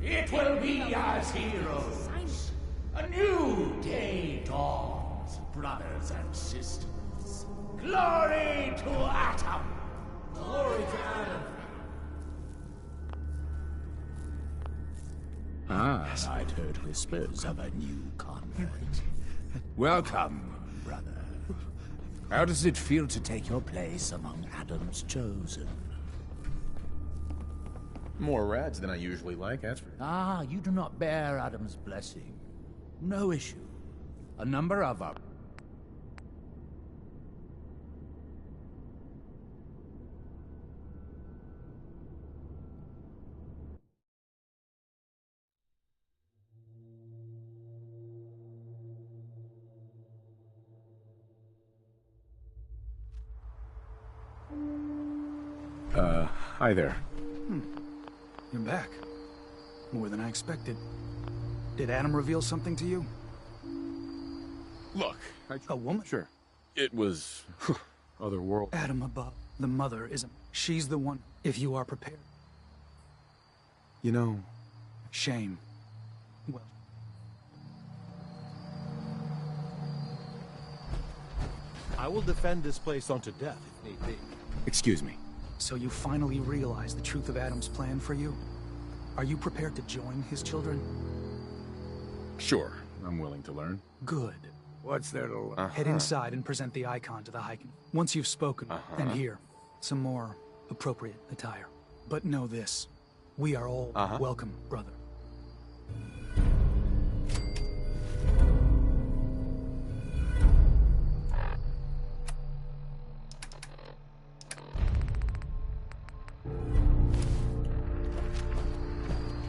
it will be as heroes. A new day dawns. brothers and sisters. Glory to Atom! Glory to Adam! Ah, I'd heard whispers of a new convert. Welcome, brother. How does it feel to take your place among Adam's chosen? More rats than I usually like, that's for... Ah, you do not bear Adam's blessing. No issue. A number of our... Hi there. You're back. More than I expected. Did Adam reveal something to you? Look, A woman? Sure. It was... otherworld. Adam above. The mother isn't. She's the one, if you are prepared. You know... Shame. Well... I will defend this place unto death, if need be. Excuse me. So you finally realize the truth of Adam's plan for you? Are you prepared to join his children? Sure, I'm willing to learn. Good. What's there to learn? Head inside and present the icon to the hiking. Once you've spoken, and here, some more appropriate attire. But know this, we are all welcome, brother.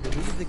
Believe the